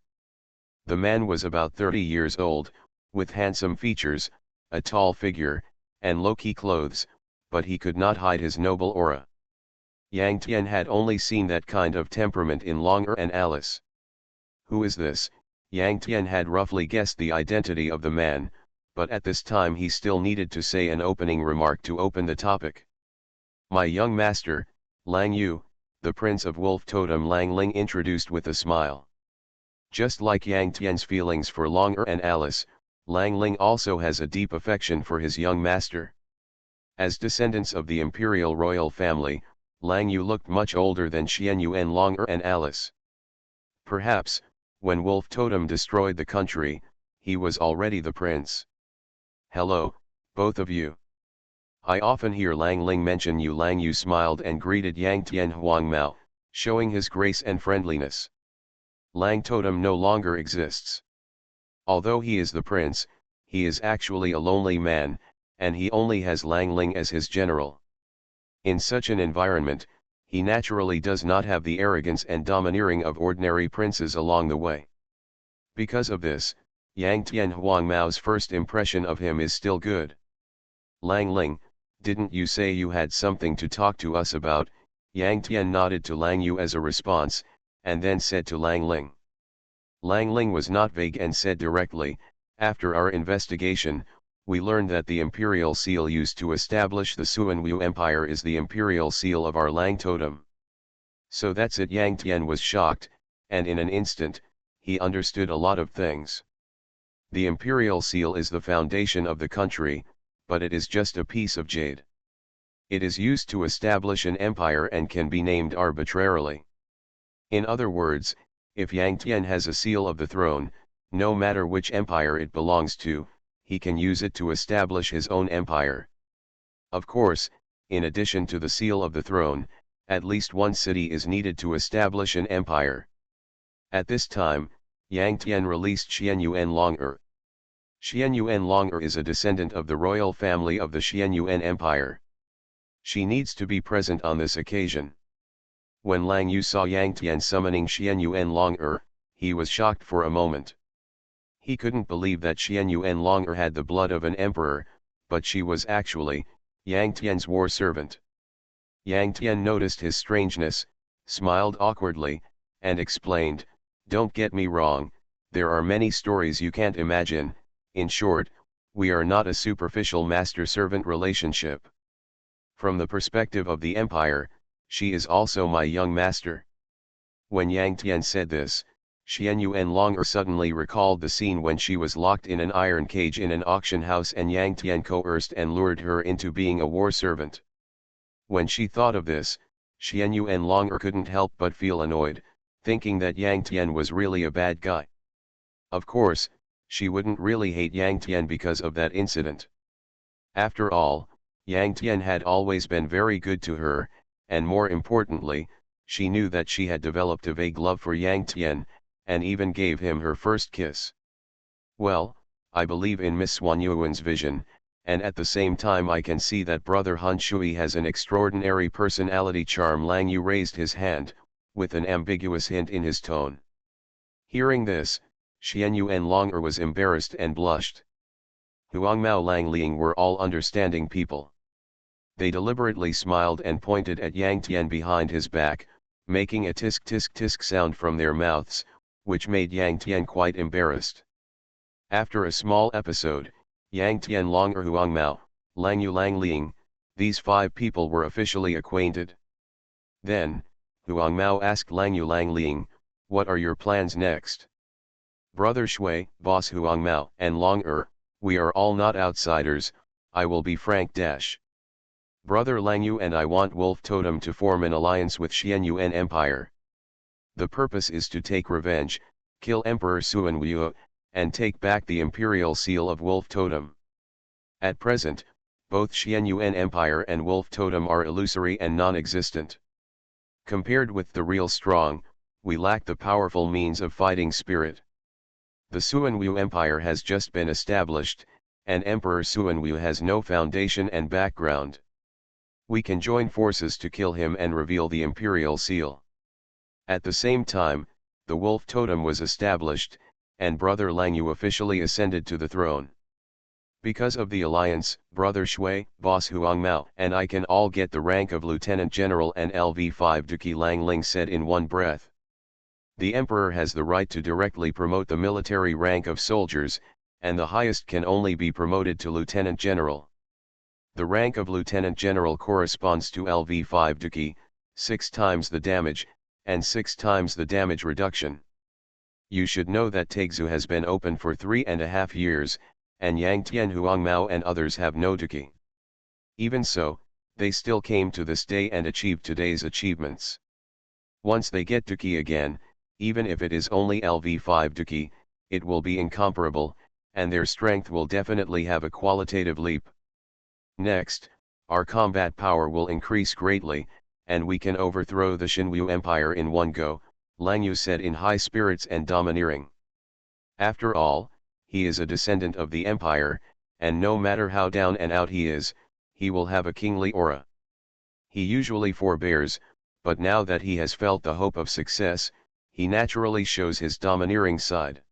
The man was about 30 years old, with handsome features, a tall figure, and low-key clothes, but he could not hide his noble aura. Yang Tian had only seen that kind of temperament in Longer and Alice. Who is this? Yang Tian had roughly guessed the identity of the man, but at this time he still needed to say an opening remark to open the topic. My young master, Lang Yu, the Prince of Wolf Totem, Lang Ling introduced with a smile. Just like Yang Tian's feelings for Longer and Alice, Lang Ling also has a deep affection for his young master. As descendants of the imperial royal family, Lang Yu looked much older than Xian Yu and Longer and Alice. Perhaps, when Wolf Totem destroyed the country, he was already the prince. Hello, both of you. I often hear Lang Ling mention you. Lang Yu smiled and greeted Yang Tian Huang Mao, showing his grace and friendliness. Lang Totem no longer exists. Although he is the prince, he is actually a lonely man, and he only has Lang Ling as his general. In such an environment, he naturally does not have the arrogance and domineering of ordinary princes along the way. Because of this, Yang Tian Huang Mao's first impression of him is still good. Lang Ling, didn't you say you had something to talk to us about? Yang Tian nodded to Lang Yu as a response, and then said to Lang Ling. Lang Ling was not vague and said directly, after our investigation, we learned that the imperial seal used to establish the Suanwu Empire is the imperial seal of our Lang Totem. So that's it. Yang Tian was shocked, and in an instant, he understood a lot of things. The imperial seal is the foundation of the country, but it is just a piece of jade. It is used to establish an empire and can be named arbitrarily. In other words, if Yang Tian has a seal of the throne, no matter which empire it belongs to, he can use it to establish his own empire. Of course, in addition to the seal of the throne, At least one city is needed to establish an empire. At this time, Yang Tian released Xianyuan Longer. Xianyuan Longer is a descendant of the royal family of the Xianyuan Empire. She needs to be present on this occasion. When Lang Yu saw Yang Tian summoning Xianyuan Longer, he was shocked for a moment. He couldn't believe that Xianyuan Longer had the blood of an emperor, but she was actually Yang Tian's war servant. Yang Tian noticed his strangeness, smiled awkwardly, and explained, "Don't get me wrong, there are many stories you can't imagine. In short, we are not a superficial master-servant relationship. From the perspective of the empire, she is also my young master." When Yang Tian said this, Xianyuan Longer suddenly recalled the scene when she was locked in an iron cage in an auction house and Yang Tian coerced and lured her into being a war servant. When she thought of this, Xianyuan Longer couldn't help but feel annoyed, thinking that Yang Tian was really a bad guy. Of course, she wouldn't really hate Yang Tian because of that incident. After all, Yang Tian had always been very good to her, and more importantly, she knew that she had developed a vague love for Yang Tian, and even gave him her first kiss. Well, I believe in Miss Swan Yuan's vision, and at the same time I can see that Brother Han Shui has an extraordinary personality charm. Lang Yu raised his hand, with an ambiguous hint in his tone. Hearing this, Xianyuan Longer was embarrassed and blushed. Huangmao Lang Ling were all understanding people. They deliberately smiled and pointed at Yang Tian behind his back, making a tisk tisk tisk sound from their mouths, which made Yang Tian quite embarrassed. After a small episode, Yang Tian Longer Huangmao, Lang Yu Lang Ling, these 5 people were officially acquainted. Then, Huangmao asked Lang Yu Lang Ling, "What are your plans next?" "Brother Shui, Boss Huangmao and Longer, we are all not outsiders, I will be frank. Brother Lang Yu and I want Wolf Totem to form an alliance with Xianyuan Empire. The purpose is to take revenge, kill Emperor Suanwu, and take back the imperial seal of Wolf Totem. At present, both Xianyuan Empire and Wolf Totem are illusory and non-existent. Compared with the real strong, we lack the powerful means of fighting spirit. The Suanwu Empire has just been established, and Emperor Suanwu has no foundation and background. We can join forces to kill him and reveal the imperial seal." At the same time, the Wolf Totem was established, and Brother Lang Yu officially ascended to the throne. "Because of the alliance, Brother Shui, Boss Huangmao and I can all get the rank of Lieutenant General and LV5 Duki," Lang Ling said in one breath. "The Emperor has the right to directly promote the military rank of soldiers, and the highest can only be promoted to Lieutenant General. The rank of Lieutenant General corresponds to LV5 Duki, 6 times the damage, and 6 times the damage reduction. You should know that Taixu has been open for 3.5 years, and Yang Tian Huangmao and others have no Duki. Even so, they still came to this day and achieved today's achievements. Once they get Duki again, even if it is only LV5 Duki, it will be incomparable, and their strength will definitely have a qualitative leap. Next, our combat power will increase greatly, and we can overthrow the Xinwu Empire in one go," Lang Yu said in high spirits and domineering. After all, he is a descendant of the empire, and no matter how down and out he is, he will have a kingly aura. He usually forbears, but now that he has felt the hope of success, he naturally shows his domineering side.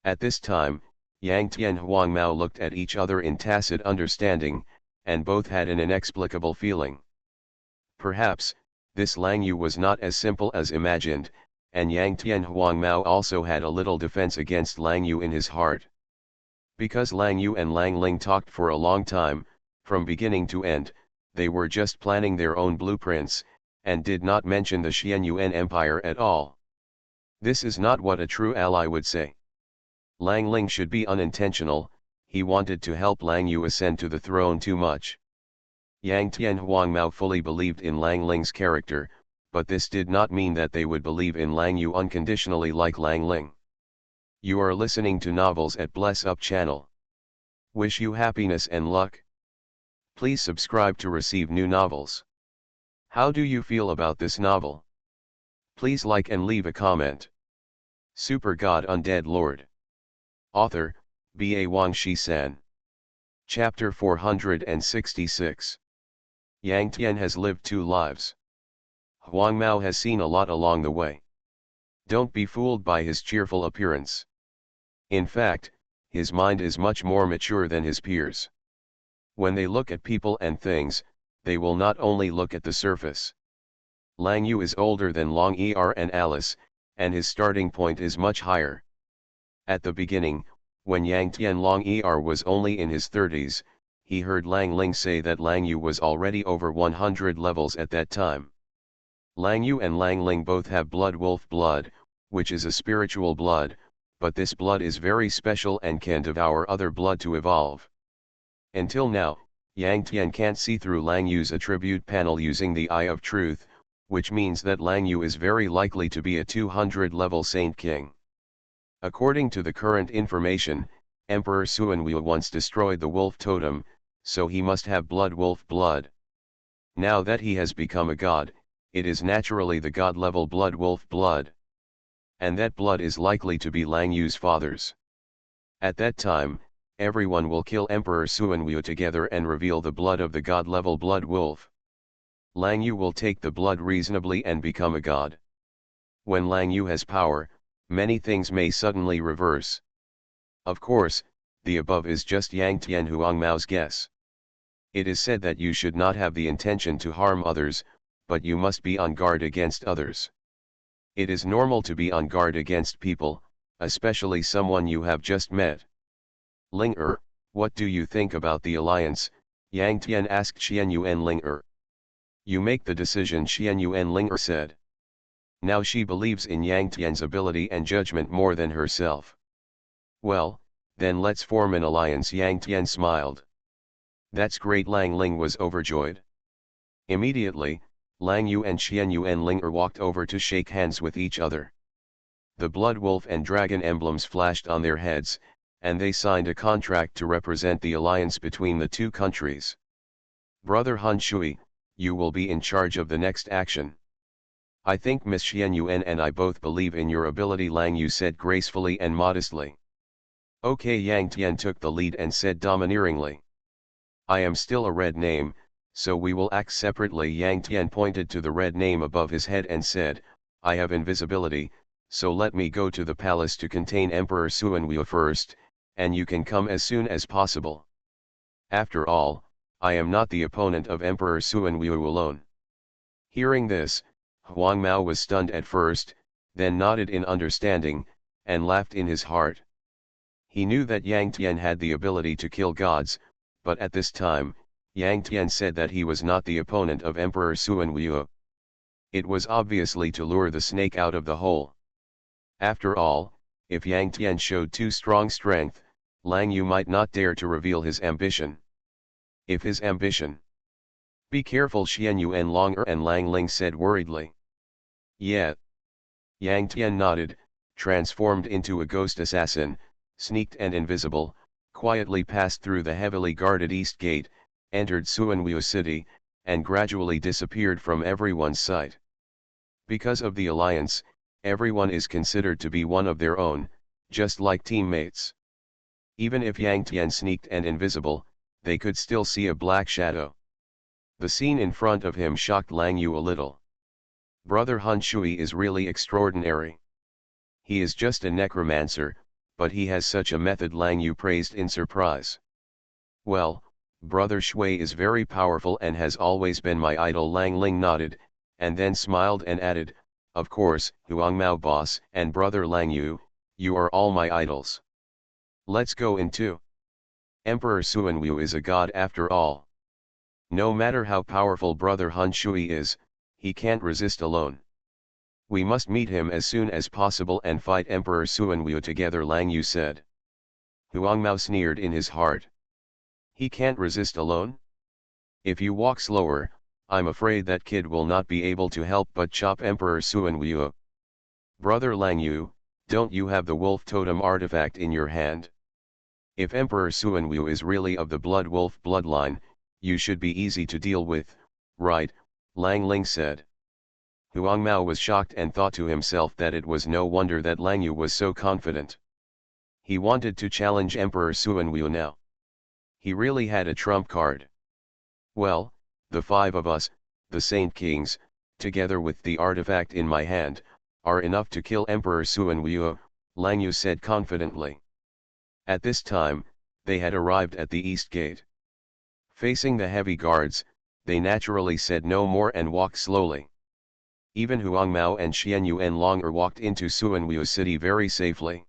At this time, Yang Tian and Huangmao looked at each other in tacit understanding, and both had an inexplicable feeling. Perhaps, this Lang Yu was not as simple as imagined, and Yang Tian and Huangmao also had a little defense against Lang Yu in his heart. Because Lang Yu and Lang Ling talked for a long time, from beginning to end, they were just planning their own blueprints, and did not mention the Xianyuan Empire at all. This is not what a true ally would say. Lang Ling should be unintentional, he wanted to help Lang Yu ascend to the throne too much. Yang Tian and Huangmao fully believed in Lang Ling's character, but this did not mean that they would believe in Lang Yu unconditionally like Lang Ling. You are listening to Novels at Bless Up channel. Wish you happiness and luck. Please subscribe to receive new novels. How do you feel about this novel? Please like and leave a comment. Super God Undead Lord. Author, B.A. Wang Shi-san. Chapter 466. Yang Tian has lived 2 lives. Huang Mao has seen a lot along the way. Don't be fooled by his cheerful appearance. In fact, his mind is much more mature than his peers. When they look at people and things, they will not only look at the surface. Lang Yu is older than Long Er and Alice, and his starting point is much higher. At the beginning, when Yang Tian Long Er was only in his 30s, he heard Lang Ling say that Lang Yu was already over 100 levels at that time. Lang Yu and Lang Ling both have blood wolf blood, which is a spiritual blood, but this blood is very special and can devour other blood to evolve. Until now, Yang Tian can't see through Lang Yu's attribute panel using the Eye of Truth, which means that Lang Yu is very likely to be a 200-level Saint King. According to the current information, Emperor Suanwu once destroyed the wolf totem, so he must have blood wolf blood. Now that he has become a god, it is naturally the god-level blood wolf blood. And that blood is likely to be Lang Yu's father's. At that time, everyone will kill Emperor Suanwu together and reveal the blood of the god-level blood wolf. Lang Yu will take the blood reasonably and become a god. When Lang Yu has power, many things may suddenly reverse. Of course, the above is just Yang Tian Huang Mao's guess. It is said that you should not have the intention to harm others, but you must be on guard against others. It is normal to be on guard against people, especially someone you have just met. Ling Er, what do you think about the alliance? Yang Tian asked Xian Yuan Ling Er. You make the decision, Xian Yuan Ling Er said. Now she believes in Yang Tian's ability and judgment more than herself. Well, then let's form an alliance, Yang Tian smiled. That's great, Lang Ling was overjoyed. Immediately, Lang Yu and Xian Yuan Ling Er walked over to shake hands with each other. The blood wolf and dragon emblems flashed on their heads, and they signed a contract to represent the alliance between the 2 countries. Brother Han Shui, you will be in charge of the next action. I think Miss Xian Yuan and I both believe in your ability, Lang Yu said gracefully and modestly. Okay, Yang Tian took the lead and said domineeringly. I am still a red name, so we will act separately. Yang Tian pointed to the red name above his head and said, I have invisibility, so let me go to the palace to contain Emperor Suanwu first, and you can come as soon as possible. After all, I am not the opponent of Emperor Suanwu alone. Hearing this, Huang Mao was stunned at first, then nodded in understanding, and laughed in his heart. He knew that Yang Tian had the ability to kill gods, but at this time, Yang Tian said that he was not the opponent of Emperor Suanwu. It was obviously to lure the snake out of the hole. After all, if Yang Tian showed too strong strength, Lang Yu might not dare to reveal his ambition. If his ambition. Be careful, Xian Yuan Long Er and Lang Ling said worriedly. Yeah. Yang Tian nodded, transformed into a ghost assassin, sneaked and invisible, quietly passed through the heavily guarded east gate, entered Suanwu city, and gradually disappeared from everyone's sight. Because of the alliance, everyone is considered to be one of their own, just like teammates. Even if Yang Tian sneaked and invisible, they could still see a black shadow. The scene in front of him shocked Lang Yu a little. Brother Han Shui is really extraordinary. He is just a necromancer, but he has such a method, Lang Yu praised in surprise. Well, Brother Shui is very powerful and has always been my idol, Lang Ling nodded, and then smiled and added, of course, Huang Mao boss and Brother Lang Yu, you are all my idols. Let's go in too. Emperor Suanwu is a god after all. No matter how powerful Brother Han Shui is, he can't resist alone. We must meet him as soon as possible and fight Emperor Suanwu together, Lang Yu said. Huang Mao sneered in his heart. He can't resist alone? If you walk slower, I'm afraid that kid will not be able to help but chop Emperor Suanwu. Brother Lang Yu, don't you have the wolf totem artifact in your hand? If Emperor Suanwu is really of the blood wolf bloodline, you should be easy to deal with, right? Lang Ling said. Huang Mao was shocked and thought to himself that it was no wonder that Lang Yu was so confident. He wanted to challenge Emperor Suanwu now. He really had a trump card. Well, the five of us, the Saint Kings, together with the artifact in my hand, are enough to kill Emperor Suanwu, Lang Yu said confidently. At this time, they had arrived at the east gate. Facing the heavy guards, they naturally said no more and walked slowly. Even Huang Mao and Xian Yuan Longer walked into Suanwu city very safely.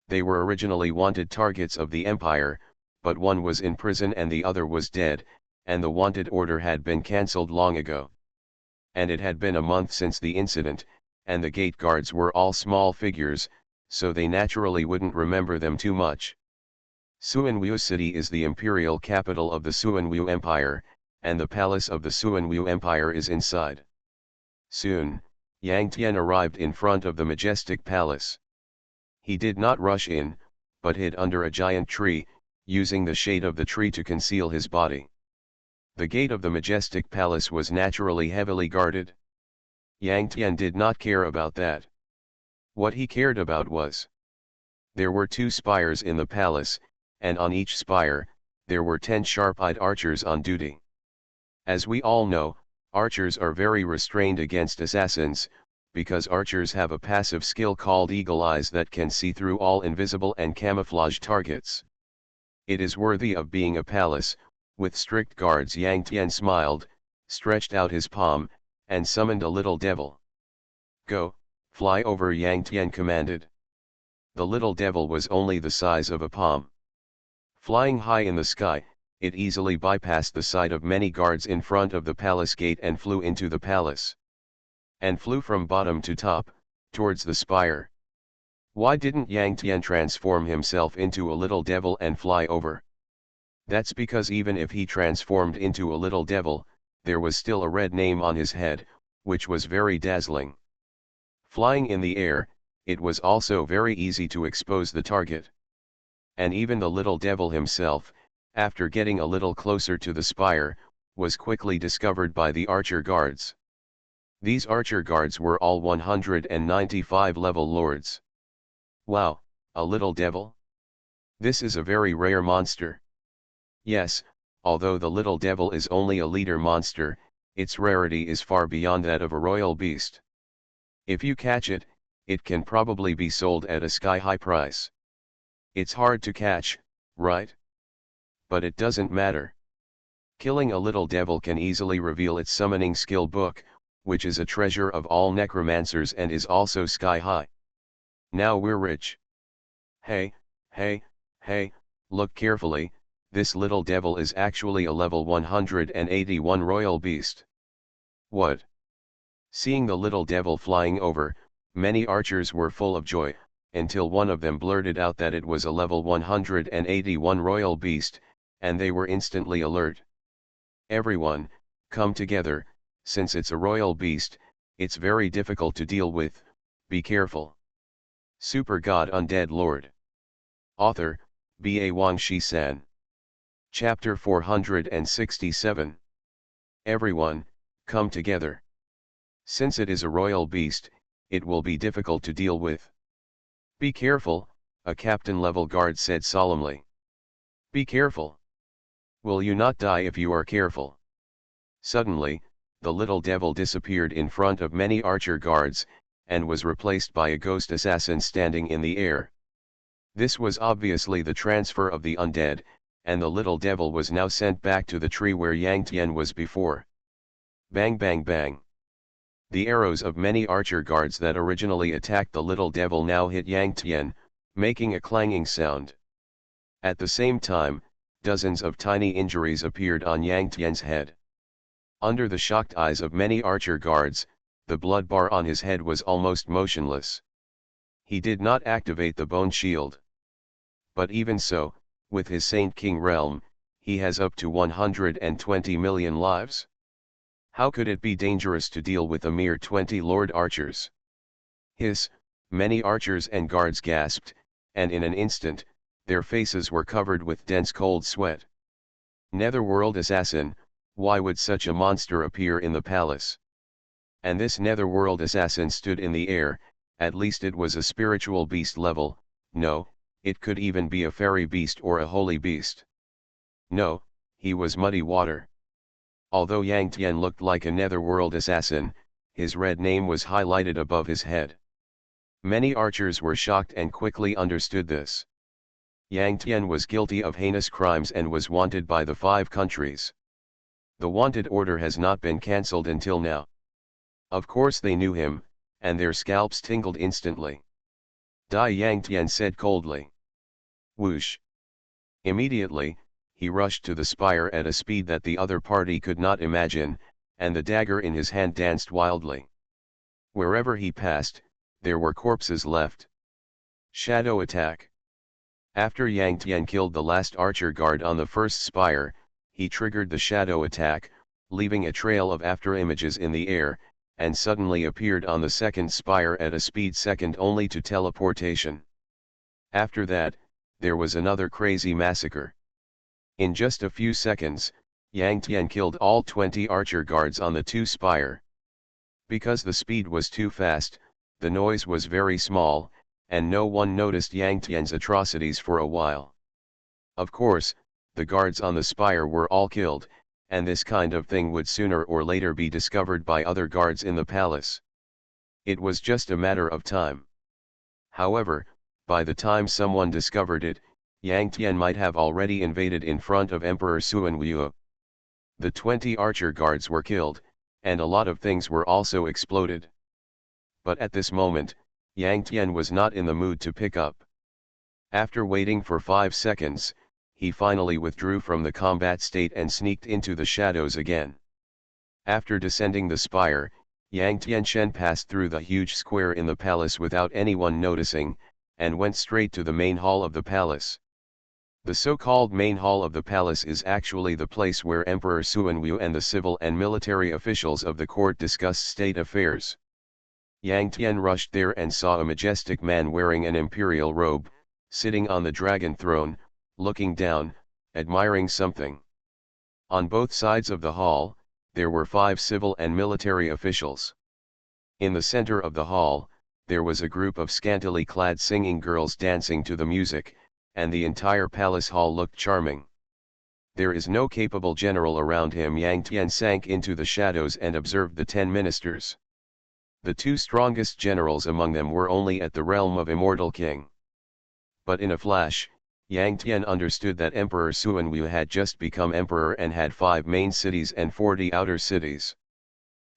They were originally wanted targets of the empire, but one was in prison and the other was dead, and the wanted order had been cancelled long ago. And it had been a month since the incident, and the gate guards were all small figures, so they naturally wouldn't remember them too much. Suanwu city is the imperial capital of the Suanwu Empire, and the palace of the Suanwu Empire is inside. Soon, Yang Tian arrived in front of the majestic palace. He did not rush in, but hid under a giant tree, using the shade of the tree to conceal his body. The gate of the majestic palace was naturally heavily guarded. Yang Tian did not care about that. What he cared about was, there were 2 spires in the palace, and on each spire, there were 10 sharp-eyed archers on duty. As we all know, archers are very restrained against assassins, because archers have a passive skill called Eagle Eyes that can see through all invisible and camouflage targets. It is worthy of being a palace, with strict guards. Yang Tian smiled, stretched out his palm, and summoned a little devil. Go, fly over, Yang Tian commanded. The little devil was only the size of a palm. Flying high in the sky, it easily bypassed the sight of many guards in front of the palace gate and flew into the palace. And flew from bottom to top, towards the spire. Why didn't Yang Tian transform himself into a little devil and fly over? That's because even if he transformed into a little devil, there was still a red name on his head, which was very dazzling. Flying in the air, it was also very easy to expose the target. And even the little devil himself, after getting a little closer to the spire, was quickly discovered by the archer guards. These archer guards were all 195 level lords. Wow, a little devil? This is a very rare monster. Yes, although the little devil is only a leader monster, its rarity is far beyond that of a royal beast. If you catch it, it can probably be sold at a sky-high price. It's hard to catch, right? But it doesn't matter. Killing a little devil can easily reveal its summoning skill book, which is a treasure of all necromancers and is also sky-high. Now we're rich. Hey, look carefully, this little devil is actually a level 181 royal beast. What? Seeing the little devil flying over, many archers were full of joy, until one of them blurted out that it was a level 181 royal beast, and they were instantly alert. Everyone, come together, since it's a royal beast, it's very difficult to deal with, be careful. Super God Undead Lord. Author, B.A. Wang Shi-san. Chapter 467. Everyone, come together. Since it is a royal beast, it will be difficult to deal with. Be careful, a captain-level guard said solemnly. Be careful. Will you not die if you are careful? Suddenly, the little devil disappeared in front of many archer guards, and was replaced by a ghost assassin standing in the air. This was obviously the transfer of the undead, and the little devil was now sent back to the tree where Yang Tian was before. Bang bang bang. The arrows of many archer guards that originally attacked the little devil now hit Yang Tian, making a clanging sound. At the same time, dozens of tiny injuries appeared on Yang Tian's head. Under the shocked eyes of many archer guards, the blood bar on his head was almost motionless. He did not activate the bone shield. But even so, with his Saint King realm, he has up to 120 million lives. How could it be dangerous to deal with a mere 20 Lord archers? Many archers and guards gasped, and in an instant, their faces were covered with dense cold sweat. Netherworld assassin, Why would such a monster appear in the palace? And this netherworld assassin stood in the air, at least it was a spiritual beast level. No, it could even be a fairy beast or a holy beast. No, he was muddy water. Although Yang Tian looked like a netherworld assassin, his red name was highlighted above his head. Many archers were shocked and quickly understood this. Yang Tian was guilty of heinous crimes and was wanted by the 5 countries. The wanted order has not been cancelled until now. Of course they knew him, and their scalps tingled instantly. Die, Yang Tian said coldly. Whoosh. Immediately, he rushed to the spire at a speed that the other party could not imagine, and the dagger in his hand danced wildly. Wherever he passed, there were corpses left. Shadow attack. After Yang Tian killed the last archer guard on the first spire, he triggered the shadow attack, leaving a trail of afterimages in the air, and suddenly appeared on the second spire at a speed second only to teleportation. After that, there was another crazy massacre. In just a few seconds, Yang Tian killed all 20 archer guards on the 2 spire. Because the speed was too fast, the noise was very small, and no one noticed Yang Tian's atrocities for a while. Of course, the guards on the spire were all killed, and this kind of thing would sooner or later be discovered by other guards in the palace. It was just a matter of time. However, by the time someone discovered it, Yang Tian might have already invaded in front of Emperor Suanwu. The 20 archer guards were killed, and a lot of things were also exploded. But at this moment, Yang Tian was not in the mood to pick up. After waiting for 5 seconds, he finally withdrew from the combat state and sneaked into the shadows again. After descending the spire, Yang Tianchen passed through the huge square in the palace without anyone noticing, and went straight to the main hall of the palace. The so-called main hall of the palace is actually the place where Emperor Suanwu and the civil and military officials of the court discuss state affairs. Yang Tian rushed there and saw a majestic man wearing an imperial robe, sitting on the dragon throne, looking down, admiring something. On both sides of the hall, there were 5 civil and military officials. In the center of the hall, there was a group of scantily clad singing girls dancing to the music, and the entire palace hall looked charming. There is no capable general around him. Yang Tian sank into the shadows and observed the 10 ministers. The 2 strongest generals among them were only at the realm of Immortal King. But in a flash, Yang Tian understood that Emperor Suanwu had just become emperor and had 5 main cities and 40 outer cities.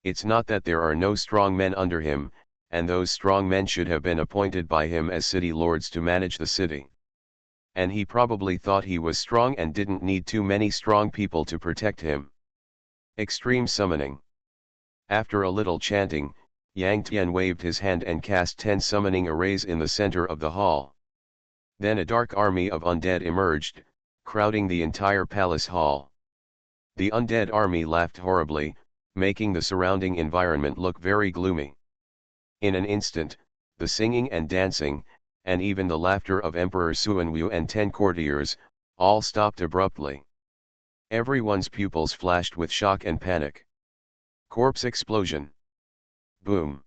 It's not that there are no strong men under him, and those strong men should have been appointed by him as city lords to manage the city. And he probably thought he was strong and didn't need too many strong people to protect him. Extreme summoning. After a little chanting, Yang Tian waved his hand and cast 10 summoning arrays in the center of the hall. Then a dark army of undead emerged, crowding the entire palace hall. The undead army laughed horribly, making the surrounding environment look very gloomy. In an instant, the singing and dancing, and even the laughter of Emperor Suanwu and 10 courtiers, all stopped abruptly. Everyone's pupils flashed with shock and panic. Corpse explosion. Boom.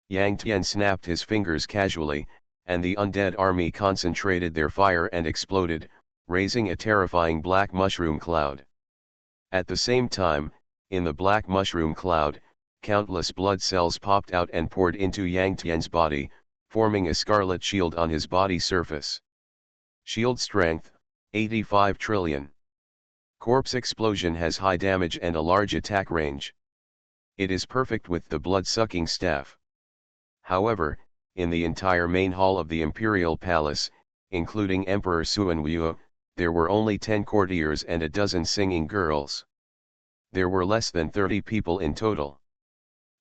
Yang Tian snapped his fingers casually, and the undead army concentrated their fire and exploded, raising a terrifying black mushroom cloud. At the same time, in the black mushroom cloud, countless blood cells popped out and poured into Yang Tian's body, forming a scarlet shield on his body surface. Shield strength, 85 trillion. Corpse explosion has high damage and a large attack range. It is perfect with the blood-sucking staff. However, in the entire main hall of the imperial palace, including Emperor Suanwu, there were only 10 courtiers and a dozen singing girls. There were less than 30 people in total.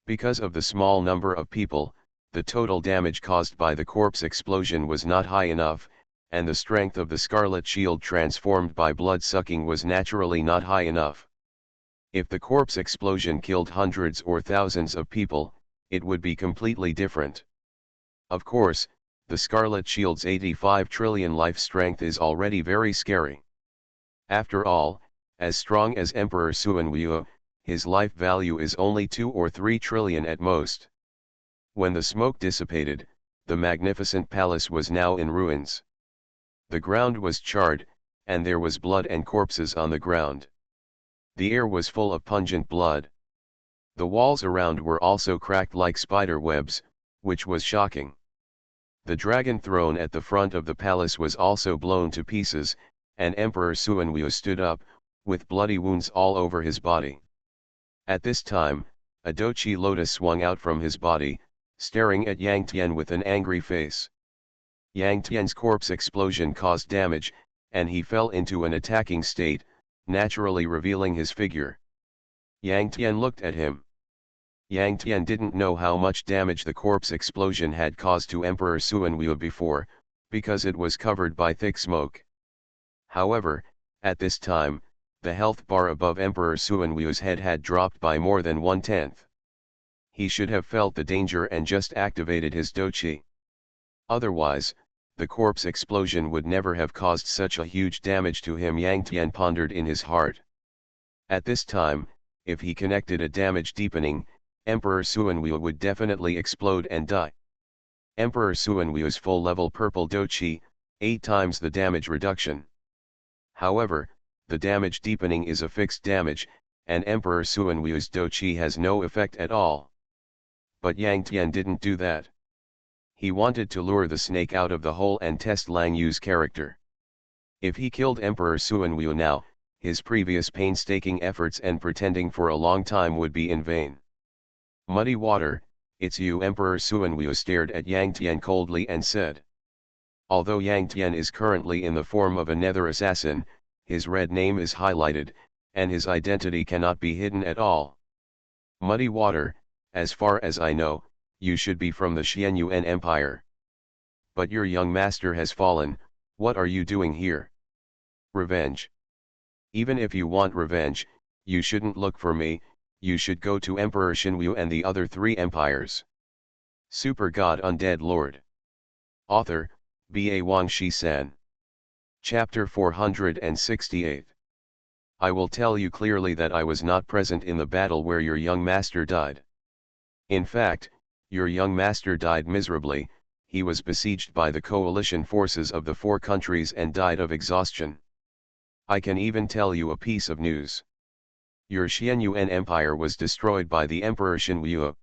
Because of the small number of people, the total damage caused by the corpse explosion was not high enough, and the strength of the scarlet shield transformed by blood-sucking was naturally not high enough. If the corpse explosion killed hundreds or thousands of people, it would be completely different. Of course, the Scarlet Shield's 85 trillion life strength is already very scary. After all, As strong as Emperor Suanwu, his life value is only 2 or 3 trillion at most. When the smoke dissipated, the magnificent palace was now in ruins. The ground was charred, and there was blood and corpses on the ground. The air was full of pungent blood. The walls around were also cracked like spider webs, which was shocking. The dragon throne at the front of the palace was also blown to pieces, and Emperor Suanwu stood up, with bloody wounds all over his body. At this time, a dochi lotus swung out from his body, staring at Yang Tian with an angry face. Yang Tian's corpse explosion caused damage, and he fell into an attacking state, naturally revealing his figure. Yang Tian looked at him. Yang Tian didn't know how much damage the corpse explosion had caused to Emperor Suanwu before, because it was covered by thick smoke. However, at this time, the health bar above Emperor Suanwu's head had dropped by more than 1/10. He should have felt the danger and just activated his dochi. Otherwise, the corpse explosion would never have caused such a huge damage to him, Yang Tian pondered in his heart. At this time, if he connected a damage deepening, Emperor Suanwu would definitely explode and die. Emperor Suanwu's full-level purple dochi, 8 times the damage reduction. However, the damage deepening is a fixed damage, and Emperor Suanwu's dochi has no effect at all. But Yang Tian didn't do that. He wanted to lure the snake out of the hole and test Lang Yu's character. If he killed Emperor Suanwu now, his previous painstaking efforts and pretending for a long time would be in vain. Muddy water, it's you. Emperor Suanwu stared at Yang Tian coldly and said. Although Yang Tian is currently in the form of a nether assassin, his red name is highlighted, and his identity cannot be hidden at all. Muddy water, as far as I know, you should be from the Xianyuan Empire. But your young master has fallen, what are you doing here? Revenge. Even if you want revenge, you shouldn't look for me, you should go to Emperor Xinwu and the other 3 empires. Super God Undead Lord. Author, B.A. Wang Shi-san. Chapter 468. I will tell you clearly that I was not present in the battle where your young master died. In fact, your young master died miserably, he was besieged by the coalition forces of the 4 countries and died of exhaustion. I can even tell you a piece of news. Your Xianyuan Empire was destroyed by the Emperor Xinwu.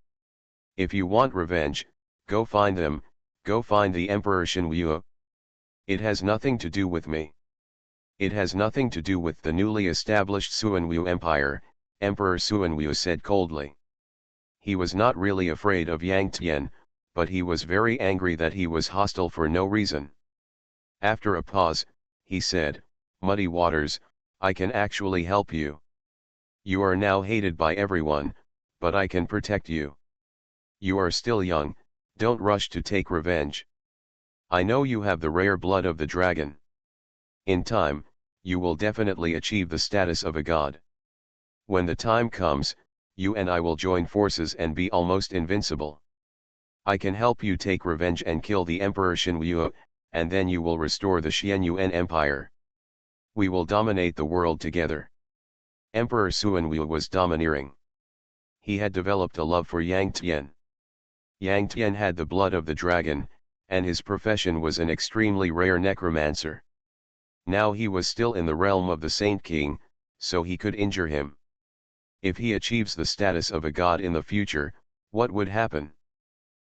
If you want revenge, go find them, go find the Emperor Xinwu. It has nothing to do with me. It has nothing to do with the newly established Suanwu Empire, Emperor Suanwu said coldly. He was not really afraid of Yang Tian, but he was very angry that he was hostile for no reason. After a pause, he said, Muddy Waters, I can actually help you. You are now hated by everyone, but I can protect you. You are still young, don't rush to take revenge. I know you have the rare blood of the dragon. In time, you will definitely achieve the status of a god. When the time comes, you and I will join forces and be almost invincible. I can help you take revenge and kill the Emperor Xinwu, and then you will restore the Xianyuan Empire. We will dominate the world together. Emperor Suanwu was domineering. He had developed a love for Yang Tian. Yang Tian had the blood of the dragon, and his profession was an extremely rare necromancer. Now he was still in the realm of the Saint King, so he could injure him. If he achieves the status of a god in the future, what would happen?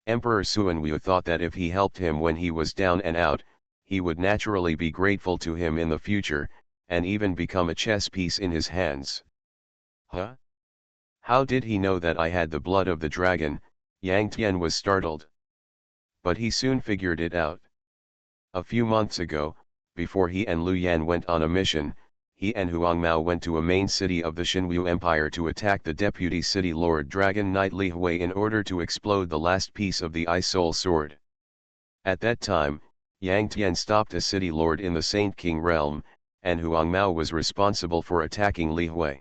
Emperor Suanwu thought that if he helped him when he was down and out, he would naturally be grateful to him in the future, and even become a chess piece in his hands. Huh? How did he know that I had the blood of the dragon? Yang Tian was startled. But he soon figured it out. A few months ago, before he and Lu Yan went on a mission, he and Huang Mao went to a main city of the Xinwu Empire to attack the deputy city lord Dragon Knight Li Hui in order to explode the last piece of the Ice Soul Sword. At that time, Yang Tian stopped a city lord in the Saint King realm, and Huang Mao was responsible for attacking Li Hui.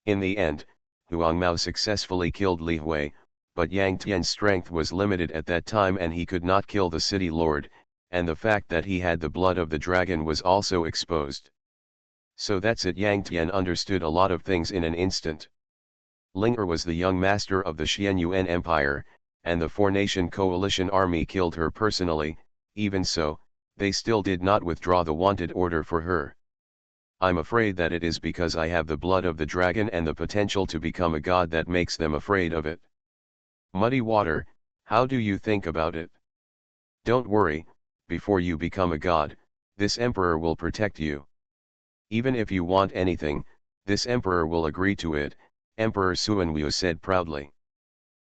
In the end, Huang Mao successfully killed Li Hui, but Yang Tian's strength was limited at that time and he could not kill the city lord, and the fact that he had the blood of the dragon was also exposed. So that's it. Yang Tian understood a lot of things in an instant. Ling was the young master of the Xianyuan Empire, and the four-nation coalition army killed her personally. Even so, they still did not withdraw the wanted order for her. I'm afraid that it is because I have the blood of the dragon and the potential to become a god that makes them afraid of it. Muddy Water, how do you think about it? Don't worry, before you become a god, this emperor will protect you. Even if you want anything, this emperor will agree to it, Emperor Suanwu said proudly.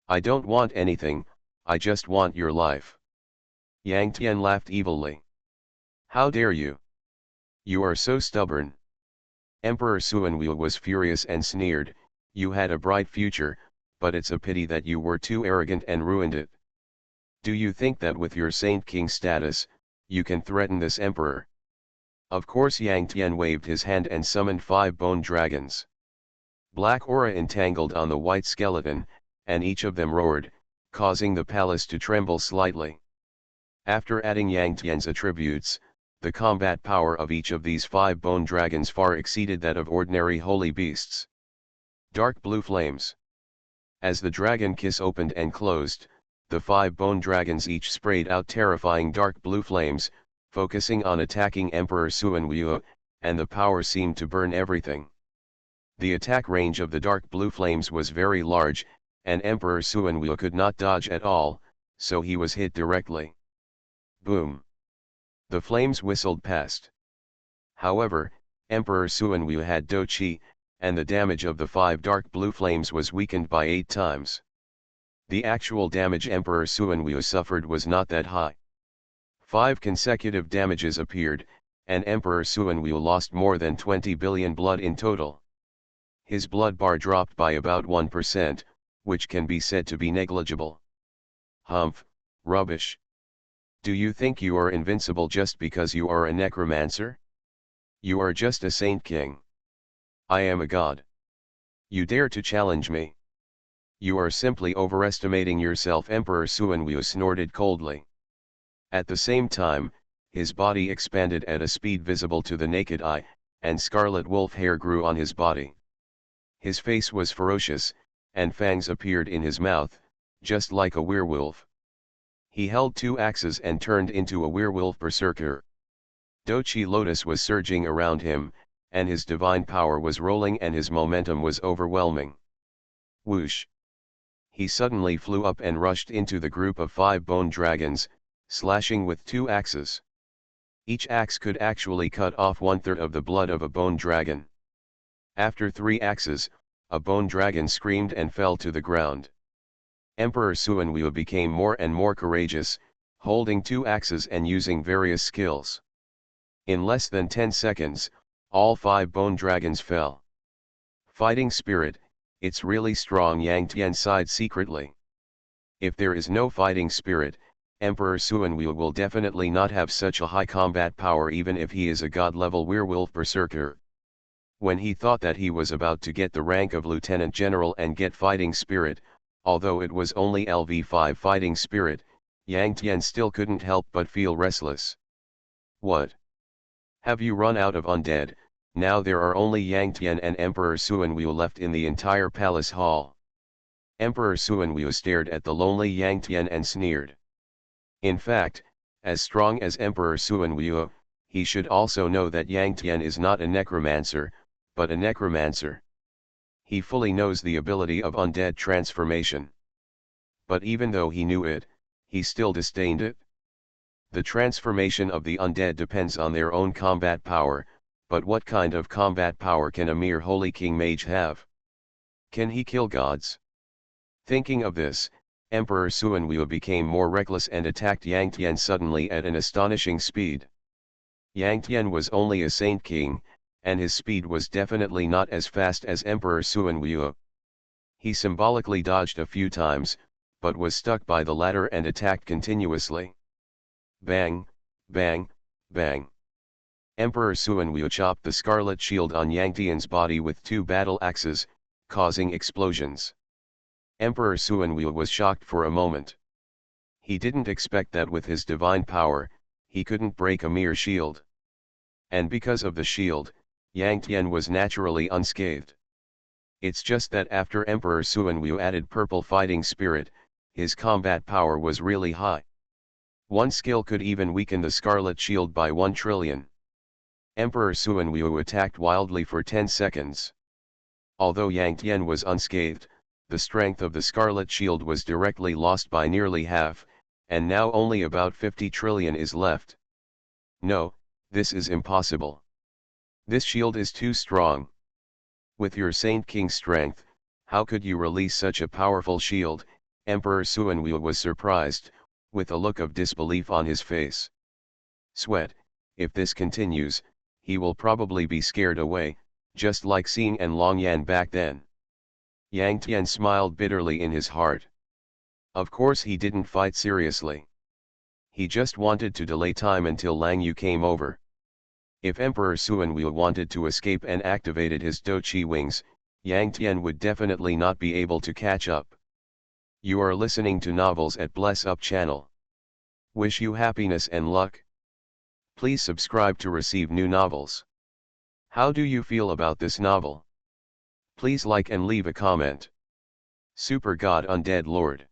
I don't want anything, I just want your life. Yang Tian laughed evilly. How dare you? You are so stubborn. Emperor Suanwu was furious and sneered, you had a bright future, but it's a pity that you were too arrogant and ruined it. Do you think that with your Saint King status, you can threaten this emperor? Of course. Yang Tian waved his hand and summoned 5 bone dragons. Black aura entangled on the white skeleton, and each of them roared, causing the palace to tremble slightly. After adding Yang Tian's attributes, the combat power of each of these 5 bone dragons far exceeded that of ordinary holy beasts. Dark blue flames. As the dragon kiss opened and closed, the 5 bone dragons each sprayed out terrifying dark blue flames, focusing on attacking Emperor Suanwu, and the power seemed to burn everything. The attack range of the dark blue flames was very large, and Emperor Suanwu could not dodge at all, so he was hit directly. Boom! The flames whistled past. However, Emperor Suanwu had Do Qi, and the damage of the 5 dark blue flames was weakened by 8 times. The actual damage Emperor Suanwu suffered was not that high. 5 consecutive damages appeared, and Emperor Suanwu lost more than 20 billion blood in total. His blood bar dropped by about 1%, which can be said to be negligible. Humph, rubbish. Do you think you are invincible just because you are a necromancer? You are just a saint king. I am a god. You dare to challenge me? You are simply overestimating yourself. Emperor Suanwu snorted coldly. At the same time, his body expanded at a speed visible to the naked eye, and scarlet wolf hair grew on his body. His face was ferocious, and fangs appeared in his mouth, just like a werewolf. He held 2 axes and turned into a werewolf berserker. Dochi Lotus was surging around him, and his divine power was rolling and his momentum was overwhelming. Whoosh! He suddenly flew up and rushed into the group of 5 bone dragons, slashing with 2 axes. Each axe could actually cut off 1/3 of the blood of a bone dragon. After 3 axes, a bone dragon screamed and fell to the ground. Emperor Suanwu became more and more courageous, holding 2 axes and using various skills. In less than 10 seconds, all 5 bone dragons fell. Fighting spirit, it's really strong. Yang Tian sighed secretly. If there is no fighting spirit, Emperor Suanwu will definitely not have such a high combat power even if he is a god-level werewolf berserker. When he thought that he was about to get the rank of Lieutenant General and get fighting spirit, although it was only LV5 fighting spirit, Yang Tian still couldn't help but feel restless. What? Have you run out of undead? Now there are only Yang Tian and Emperor Suanwu left in the entire palace hall. Emperor Suanwu stared at the lonely Yang Tian and sneered. In fact, as strong as Emperor Suanwu, he should also know that Yang Tian is not a necromancer, but a necromancer. He fully knows the ability of undead transformation. But even though he knew it, he still disdained it. The transformation of the undead depends on their own combat power, but what kind of combat power can a mere holy king mage have? Can he kill gods? Thinking of this, Emperor Suanwu became more reckless and attacked Yang Tian suddenly at an astonishing speed. Yang Tian was only a saint king, and his speed was definitely not as fast as Emperor Suanwu. He symbolically dodged a few times, but was stuck by the ladder and attacked continuously. Bang, bang, bang. Emperor Suanwu chopped the scarlet shield on Yang Tian's body with 2 battle axes, causing explosions. Emperor Suanwu was shocked for a moment. He didn't expect that with his divine power, he couldn't break a mere shield. And because of the shield, Yang Tian was naturally unscathed. It's just that after Emperor Suanwu added purple fighting spirit, his combat power was really high. One skill could even weaken the Scarlet Shield by 1 trillion. Emperor Suanwu attacked wildly for 10 seconds. Although Yang Tian was unscathed, the strength of the Scarlet Shield was directly lost by nearly half, and now only about 50 trillion is left. No, this is impossible. This shield is too strong. With your Saint King's strength, how could you release such a powerful shield? Emperor Suanwu was surprised, with a look of disbelief on his face. Sweat, if this continues, he will probably be scared away, just like Xing and Longyan back then. Yang Tian smiled bitterly in his heart. Of course he didn't fight seriously. He just wanted to delay time until Lang Yu came over. If Emperor Suanwu wanted to escape and activated his Doqi wings, Yang Tian would definitely not be able to catch up. You are listening to Novels at Bless Up channel. Wish you happiness and luck. Please subscribe to receive new novels. How do you feel about this novel? Please like and leave a comment. Super God Undead Lord.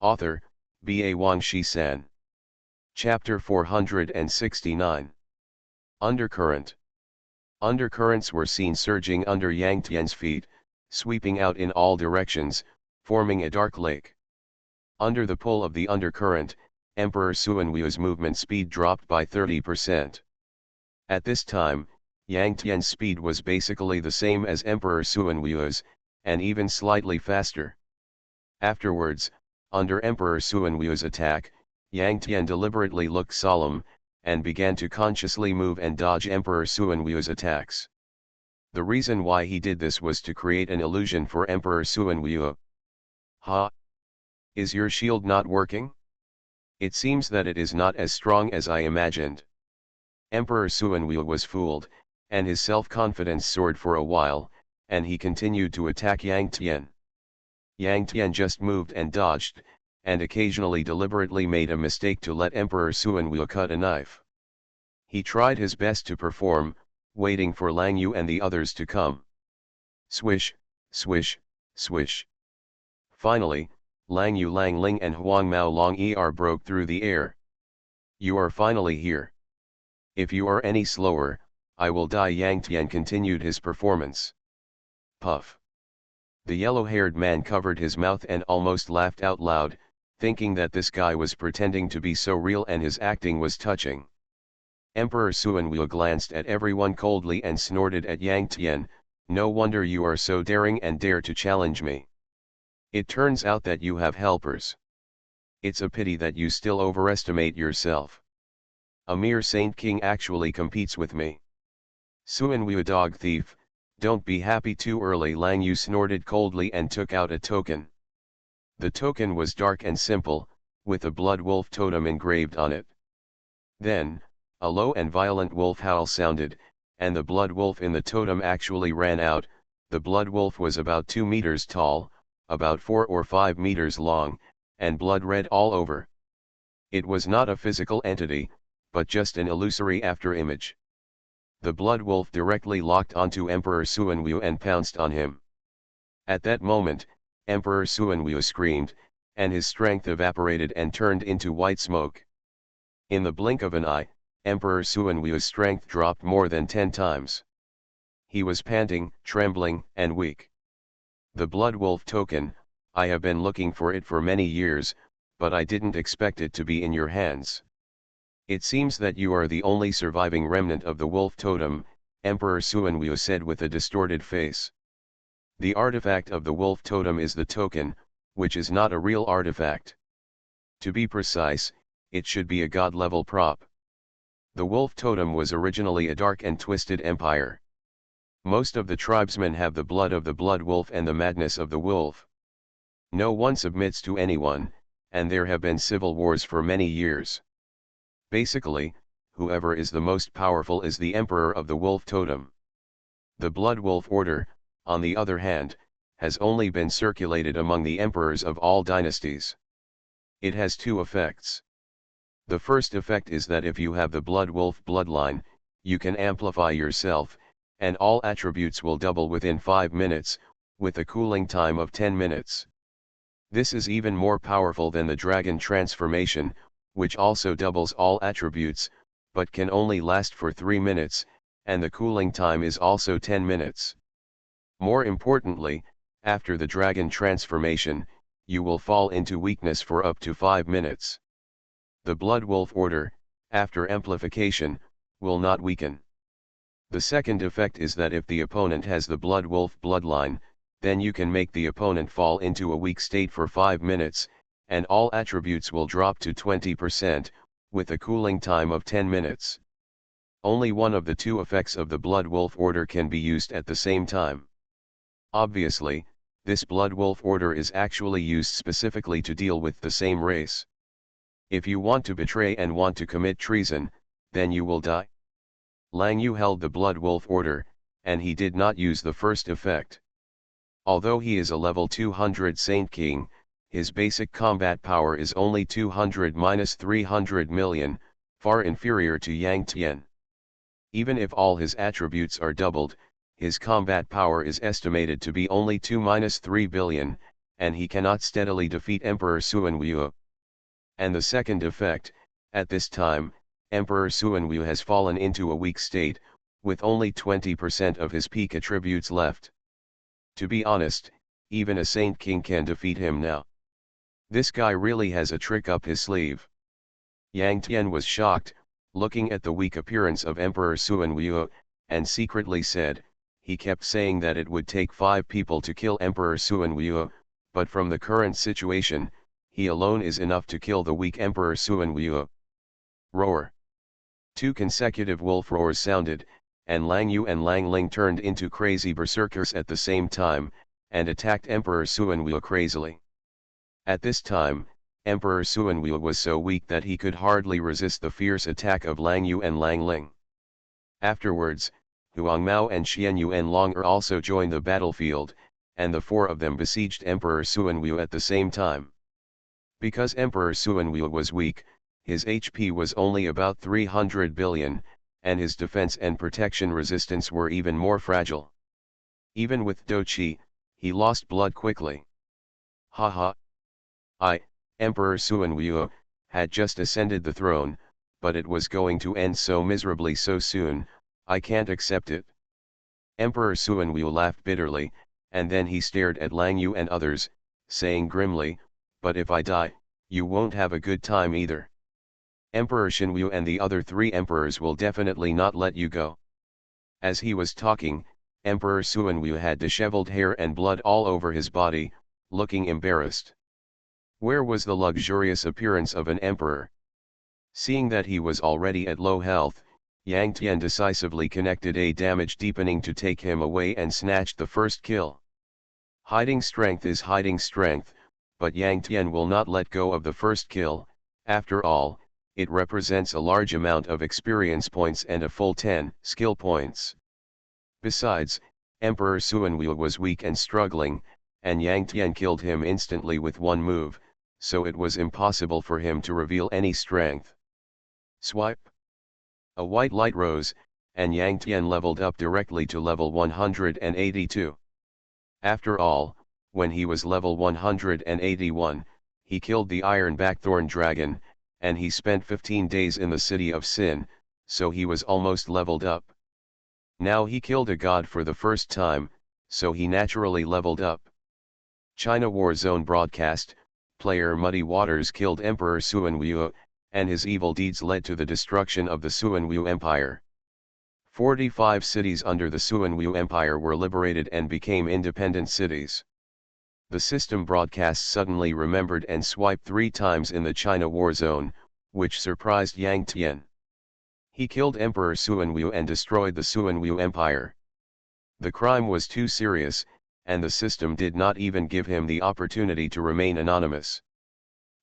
Author, B.A. Wang Shi-san. Chapter 469. Undercurrent. Undercurrents were seen surging under Yang Tian's feet, sweeping out in all directions, forming a dark lake. Under the pull of the undercurrent, Emperor Suanwu's movement speed dropped by 30%. At this time, Yang Tian's speed was basically the same as Emperor Suanwu's, and even slightly faster. Afterwards, under Emperor Suanwu's attack, Yang Tian deliberately looked solemn, and began to consciously move and dodge Emperor Suanwu's attacks. The reason why he did this was to create an illusion for Emperor Suanwu. Ha! Is your shield not working? It seems that it is not as strong as I imagined. Emperor Suanwu was fooled, and his self-confidence soared for a while, and he continued to attack Yang Tian. Yang Tian just moved and dodged, and occasionally deliberately made a mistake to let Emperor Suanwu cut a knife. He tried his best to perform, waiting for Lang Yu and the others to come. Swish, swish, swish. Finally, Lang Yu, Lang Ling and Huang Mao Long Er broke through the air. You are finally here. If you are any slower, I will die. Yang Tian continued his performance. Puff. The yellow-haired man covered his mouth and almost laughed out loud, thinking that this guy was pretending to be so real and his acting was touching. Emperor Suanwu glanced at everyone coldly and snorted at Yang Tian, no wonder you are so daring and dare to challenge me. It turns out that you have helpers. It's a pity that you still overestimate yourself. A mere Saint King actually competes with me. Suanwu dog thief, don't be happy too early. Lang Yu snorted coldly and took out a token. The token was dark and simple, with a blood wolf totem engraved on it. Then, a low and violent wolf howl sounded, and the blood wolf in the totem actually ran out. The blood wolf was about 2 meters tall, about 4 or 5 meters long, and blood red all over. It was not a physical entity, but just an illusory afterimage. The blood wolf directly locked onto Emperor Suanwu and pounced on him. At that moment, Emperor Suanwu screamed, and his strength evaporated and turned into white smoke. In the blink of an eye, Emperor Suanwu's strength dropped more than 10 times. He was panting, trembling, and weak. The blood wolf token, I have been looking for it for many years, but I didn't expect it to be in your hands. It seems that you are the only surviving remnant of the wolf totem, Emperor Suanwu said with a distorted face. The artifact of the wolf totem is the token, which is not a real artifact. To be precise, it should be a god-level prop. The wolf totem was originally a dark and twisted empire. Most of the tribesmen have the blood of the blood wolf and the madness of the wolf. No one submits to anyone, and there have been civil wars for many years. Basically, whoever is the most powerful is the emperor of the wolf totem. The blood wolf order, on the other hand, has only been circulated among the emperors of all dynasties. It has 2 effects. The first effect is that if you have the blood wolf bloodline, you can amplify yourself, and all attributes will double within 5 minutes, with a cooling time of 10 minutes. This is even more powerful than the dragon transformation, which also doubles all attributes, but can only last for 3 minutes, and the cooling time is also 10 minutes. More importantly, after the dragon transformation, you will fall into weakness for up to 5 minutes. The Blood Wolf order, after amplification, will not weaken. The second effect is that if the opponent has the Blood Wolf bloodline, then you can make the opponent fall into a weak state for 5 minutes, and all attributes will drop to 20%, with a cooling time of 10 minutes. Only one of the two effects of the Blood Wolf order can be used at the same time. Obviously, this Blood Wolf order is actually used specifically to deal with the same race. If you want to betray and want to commit treason, then you will die. Lang Yu held the Blood Wolf order, and he did not use the first effect. Although he is a level 200 Saint King, his basic combat power is only 200-300 million, far inferior to Yang Tian. Even if all his attributes are doubled, his combat power is estimated to be only 2-3 billion, and he cannot steadily defeat Emperor Suanwu. And the second effect, at this time, Emperor Suanwu has fallen into a weak state, with only 20% of his peak attributes left. To be honest, even a Saint King can defeat him now. This guy really has a trick up his sleeve. Yang Tian was shocked, looking at the weak appearance of Emperor Suanwu, and secretly said, he kept saying that it would take 5 people to kill Emperor Suanwu, but from the current situation, he alone is enough to kill the weak Emperor Suanwu. Roar. 2 consecutive wolf roars sounded, and Lang Yu and Lang Ling turned into crazy berserkers at the same time, and attacked Emperor Suanwu crazily. At this time, Emperor Suanwu was so weak that he could hardly resist the fierce attack of Lang Yu and Lang Ling. Afterwards, Huang Mao and Xian Yuan Longer also joined the battlefield, and the 4 of them besieged Emperor Suanwu at the same time. Because Emperor Suanwu was weak, his HP was only about 300 billion, and his defense and protection resistance were even more fragile. Even with Doqi, he lost blood quickly. Haha. Emperor Suanwu, had just ascended the throne, but it was going to end so miserably so soon, I can't accept it. Emperor Suanwu laughed bitterly, and then he stared at Lang Yu and others, saying grimly, but if I die, you won't have a good time either. Emperor Shenwu and the other 3 emperors will definitely not let you go. As he was talking, Emperor Suanwu had disheveled hair and blood all over his body, looking embarrassed. Where was the luxurious appearance of an emperor? Seeing that he was already at low health, Yang Tian decisively connected a damage deepening to take him away and snatched the first kill. Hiding strength is hiding strength, but Yang Tian will not let go of the first kill. After all, it represents a large amount of experience points and a full 10 skill points. Besides, Emperor Suanwu was weak and struggling, and Yang Tian killed him instantly with one move, so it was impossible for him to reveal any strength. Swipe. A white light rose, and Yang Tian leveled up directly to level 182. After all, when he was level 181, he killed the Iron Blackthorn Dragon, and he spent 15 days in the City of Sin, so he was almost leveled up. Now he killed a god for the first time, so he naturally leveled up. China War Zone broadcast, player Muddy Waters killed Emperor Suanwu, and his evil deeds led to the destruction of the Suanwu Empire. 45 cities under the Suanwu Empire were liberated and became independent cities. The system broadcast suddenly remembered and swiped 3 times in the China War Zone, which surprised Yang Tian. He killed Emperor Suanwu and destroyed the Suanwu Empire. The crime was too serious, and the system did not even give him the opportunity to remain anonymous.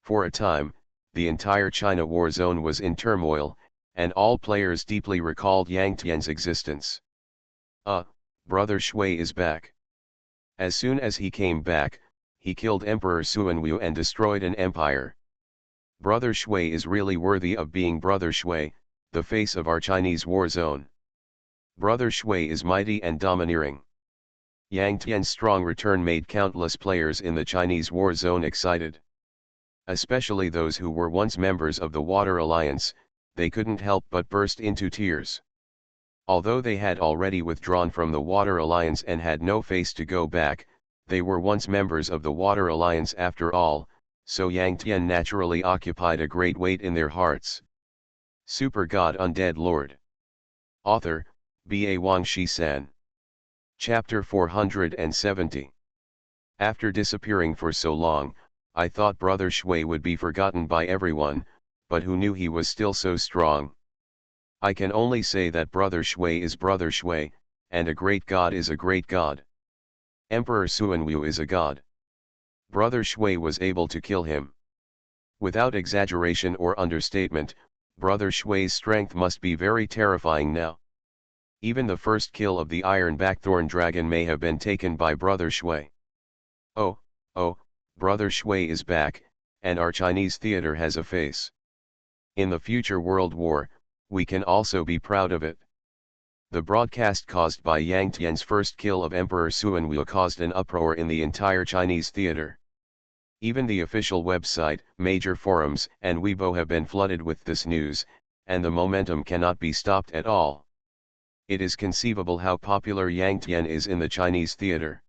For a time, the entire China War Zone was in turmoil, and all players deeply recalled Yang Tian's existence. Brother Shui is back. As soon as he came back, he killed Emperor Suanwu and destroyed an empire. Brother Shui is really worthy of being Brother Shui, the face of our Chinese war zone. Brother Shui is mighty and domineering. Yang Tian's strong return made countless players in the Chinese war zone excited. Especially those who were once members of the Water Alliance, they couldn't help but burst into tears. Although they had already withdrawn from the Water Alliance and had no face to go back, they were once members of the Water Alliance after all, so Yang Tian naturally occupied a great weight in their hearts. Super God Undead Lord. Author, B.A. Wang Shi-san. Chapter 470. After disappearing for so long, I thought Brother Shui would be forgotten by everyone, but who knew he was still so strong? I can only say that Brother Shui is Brother Shui, and a great god is a great god. Emperor Suanwu is a god. Brother Shui was able to kill him. Without exaggeration or understatement, Brother Shui's strength must be very terrifying now. Even the first kill of the Iron Blackthorn Dragon may have been taken by Brother Shui. Oh, Brother Shui is back, and our Chinese theater has a face. In the future World War, we can also be proud of it. The broadcast caused by Yang Tian's first kill of Emperor Suanwu caused an uproar in the entire Chinese theater. Even the official website, major forums, and Weibo have been flooded with this news, and the momentum cannot be stopped at all. It is conceivable how popular Yang Tian is in the Chinese theater.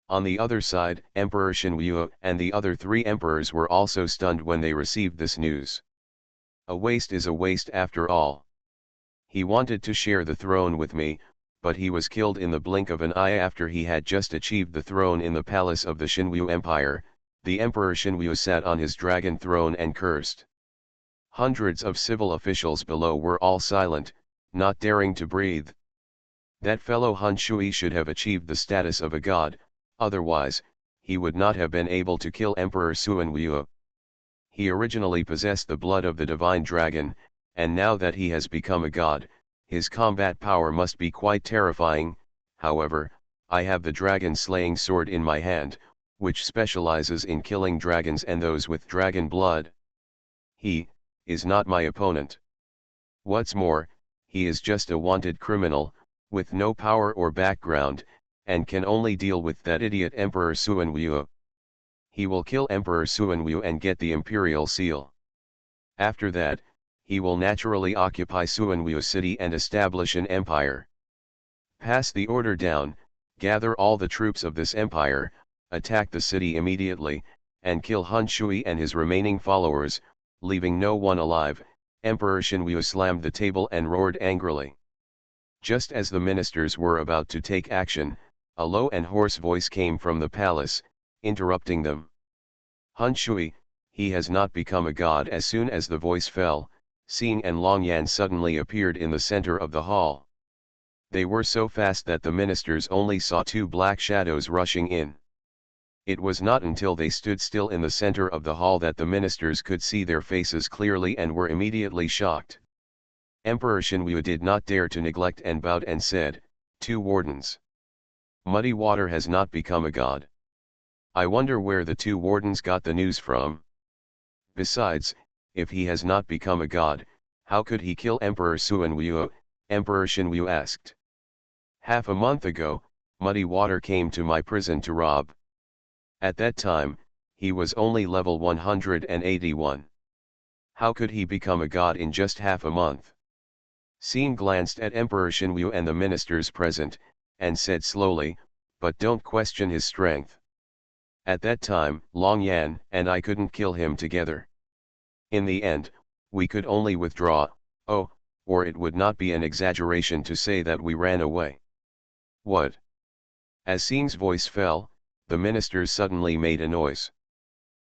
On the other side, Emperor Shenwu and the other 3 emperors were also stunned when they received this news. A waste is a waste after all. He wanted to share the throne with me, but he was killed in the blink of an eye after he had just achieved the throne in the palace of the Shenwu Empire. The Emperor Shenwu sat on his dragon throne and cursed. Hundreds of civil officials below were all silent, not daring to breathe. That fellow Han Shui should have achieved the status of a god, otherwise, he would not have been able to kill Emperor Suanwu. He originally possessed the blood of the divine dragon, and now that he has become a god, his combat power must be quite terrifying. However, I have the dragon-slaying sword in my hand, which specializes in killing dragons and those with dragon blood. He is not my opponent. What's more, he is just a wanted criminal, with no power or background, and can only deal with that idiot Emperor Suanwu. He will kill Emperor Suanwu and get the imperial seal. After that, he will naturally occupy Suanwu city and establish an empire. Pass the order down, gather all the troops of this empire, attack the city immediately, and kill Han Shui and his remaining followers, leaving no one alive. Emperor Shenwu slammed the table and roared angrily. Just as the ministers were about to take action, a low and hoarse voice came from the palace, interrupting them. Han Shui, he has not become a god. As soon as the voice fell, Xing and Long Yan suddenly appeared in the center of the hall. They were so fast that the ministers only saw 2 black shadows rushing in. It was not until they stood still in the center of the hall that the ministers could see their faces clearly and were immediately shocked. Emperor Shenwu did not dare to neglect and bowed and said, 2 wardens. Muddy Water has not become a god. I wonder where the 2 wardens got the news from. Besides, if he has not become a god, how could he kill Emperor Suanwu? Emperor Shenwu asked. Half a month ago, Muddy Water came to my prison to rob. At that time, he was only level 181. How could he become a god in just half a month? Xing glanced at Emperor Shenwu and the ministers present, and said slowly, but don't question his strength. At that time, Long Yan and I couldn't kill him together. In the end, we could only withdraw, or it would not be an exaggeration to say that we ran away. What? As Xing's voice fell, the ministers suddenly made a noise.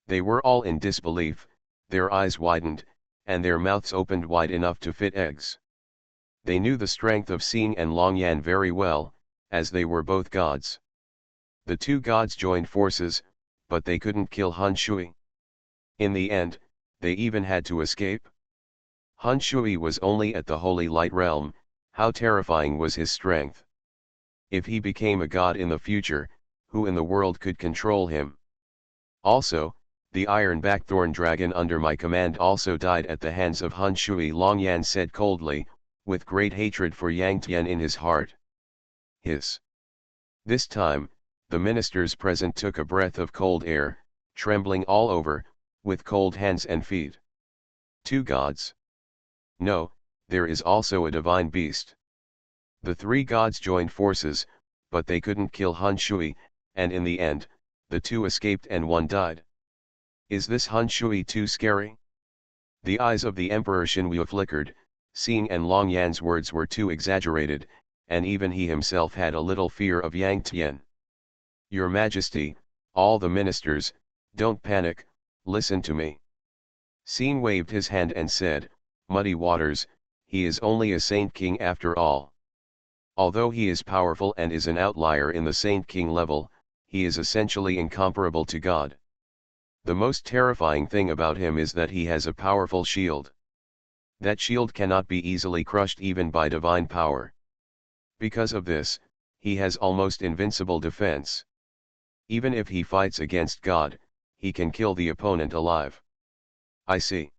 They were all in disbelief, their eyes widened, and their mouths opened wide enough to fit eggs. They knew the strength of Xing and Long Yan very well, as they were both gods. The 2 gods joined forces, but they couldn't kill Han Shui. In the end, they even had to escape. Han Shui was only at the Holy Light Realm. How terrifying was his strength. If he became a god in the future, who in the world could control him? Also, the Iron Blackthorn Dragon under my command also died at the hands of Han Shui. Long Yan said coldly, with great hatred for Yang Tian in his heart. This time, the ministers present took a breath of cold air, trembling all over, with cold hands and feet. Two gods? No, there is also a divine beast. The three gods joined forces, but they couldn't kill Han Shui, and in the end, the two escaped and one died. Is this Han Shui too scary? The eyes of the Emperor Shinwu flickered, seeing and Long Yan's words were too exaggerated, and even he himself had a little fear of Yang Tian. Your Majesty, all the ministers, don't panic, listen to me. Xin waved his hand and said, Muddy Waters, he is only a Saint King after all. Although he is powerful and is an outlier in the Saint King level, he is essentially incomparable to God. The most terrifying thing about him is that he has a powerful shield. That shield cannot be easily crushed even by divine power. Because of this, he has almost invincible defense. Even if he fights against God, he can kill the opponent alive. I see.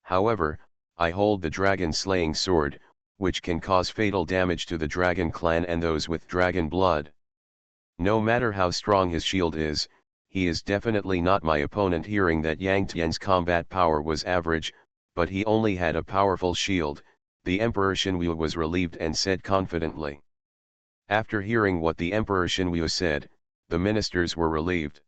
However, I hold the dragon-slaying sword, which can cause fatal damage to the dragon clan and those with dragon blood. No matter how strong his shield is, he is definitely not my opponent. Hearing that Yang Tian's combat power was average, but he only had a powerful shield, the Emperor Shinwu was relieved and said confidently. After hearing what the Emperor Shinwu said, the ministers were relieved.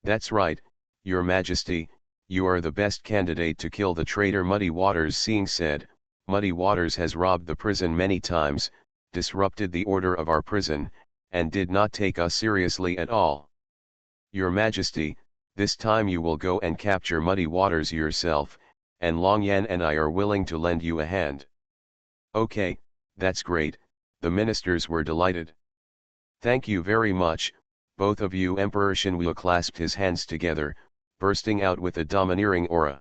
That's right, Your Majesty, you are the best candidate to kill the traitor Muddy Waters. Xing said, Muddy Waters has robbed the prison many times, disrupted the order of our prison, and did not take us seriously at all. Your Majesty, this time you will go and capture Muddy Waters yourself, and Long Yan and I are willing to lend you a hand. Okay, that's great, the ministers were delighted. Thank you very much, both of you. Emperor Shinwu clasped his hands together, bursting out with a domineering aura.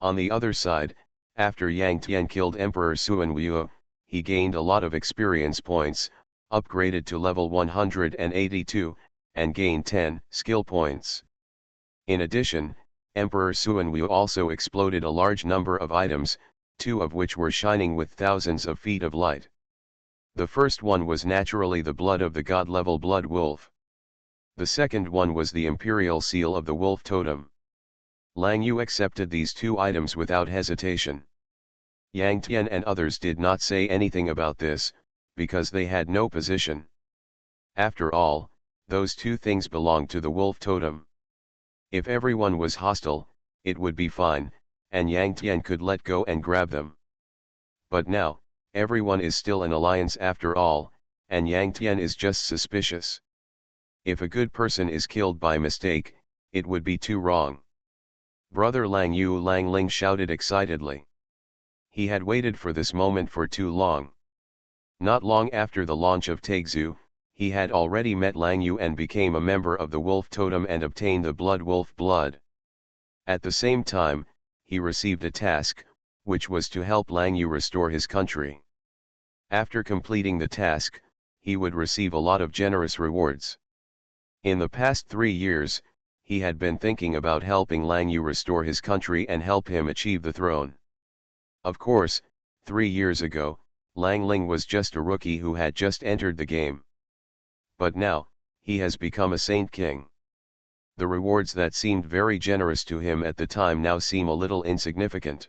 On the other side, after Yang Tian killed Emperor Suanwu, he gained a lot of experience points, upgraded to level 182, and gained 10 skill points. In addition, Emperor Suanwu also exploded a large number of items, 2 of which were shining with thousands of feet of light. The first one was naturally the blood of the god-level blood wolf. The second one was the imperial seal of the wolf totem. Lang Yu accepted these 2 items without hesitation. Yang Tian and others did not say anything about this, because they had no position. After all, those 2 things belonged to the wolf totem. If everyone was hostile, it would be fine, and Yang Tian could let go and grab them. But now, everyone is still an alliance after all, and Yang Tian is just suspicious. If a good person is killed by mistake, it would be too wrong. Brother Lang Yu Lang Ling shouted excitedly. He had waited for this moment for too long. Not long after the launch of Taixu, he had already met Lang Yu and became a member of the wolf totem and obtained the blood wolf blood. At the same time, he received a task, which was to help Lang Yu restore his country. After completing the task, he would receive a lot of generous rewards. In the past 3 years, he had been thinking about helping Lang Yu restore his country and help him achieve the throne. Of course, 3 years ago, Lang Ling was just a rookie who had just entered the game. But now, he has become a Saint King. The rewards that seemed very generous to him at the time now seem a little insignificant.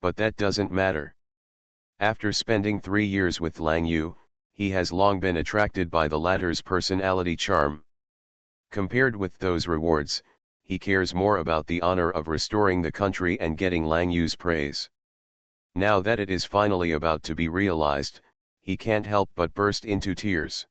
But that doesn't matter. After spending 3 years with Lang Yu, he has long been attracted by the latter's personality charm. Compared with those rewards, he cares more about the honor of restoring the country and getting Lang Yu's praise. Now that it is finally about to be realized, he can't help but burst into tears.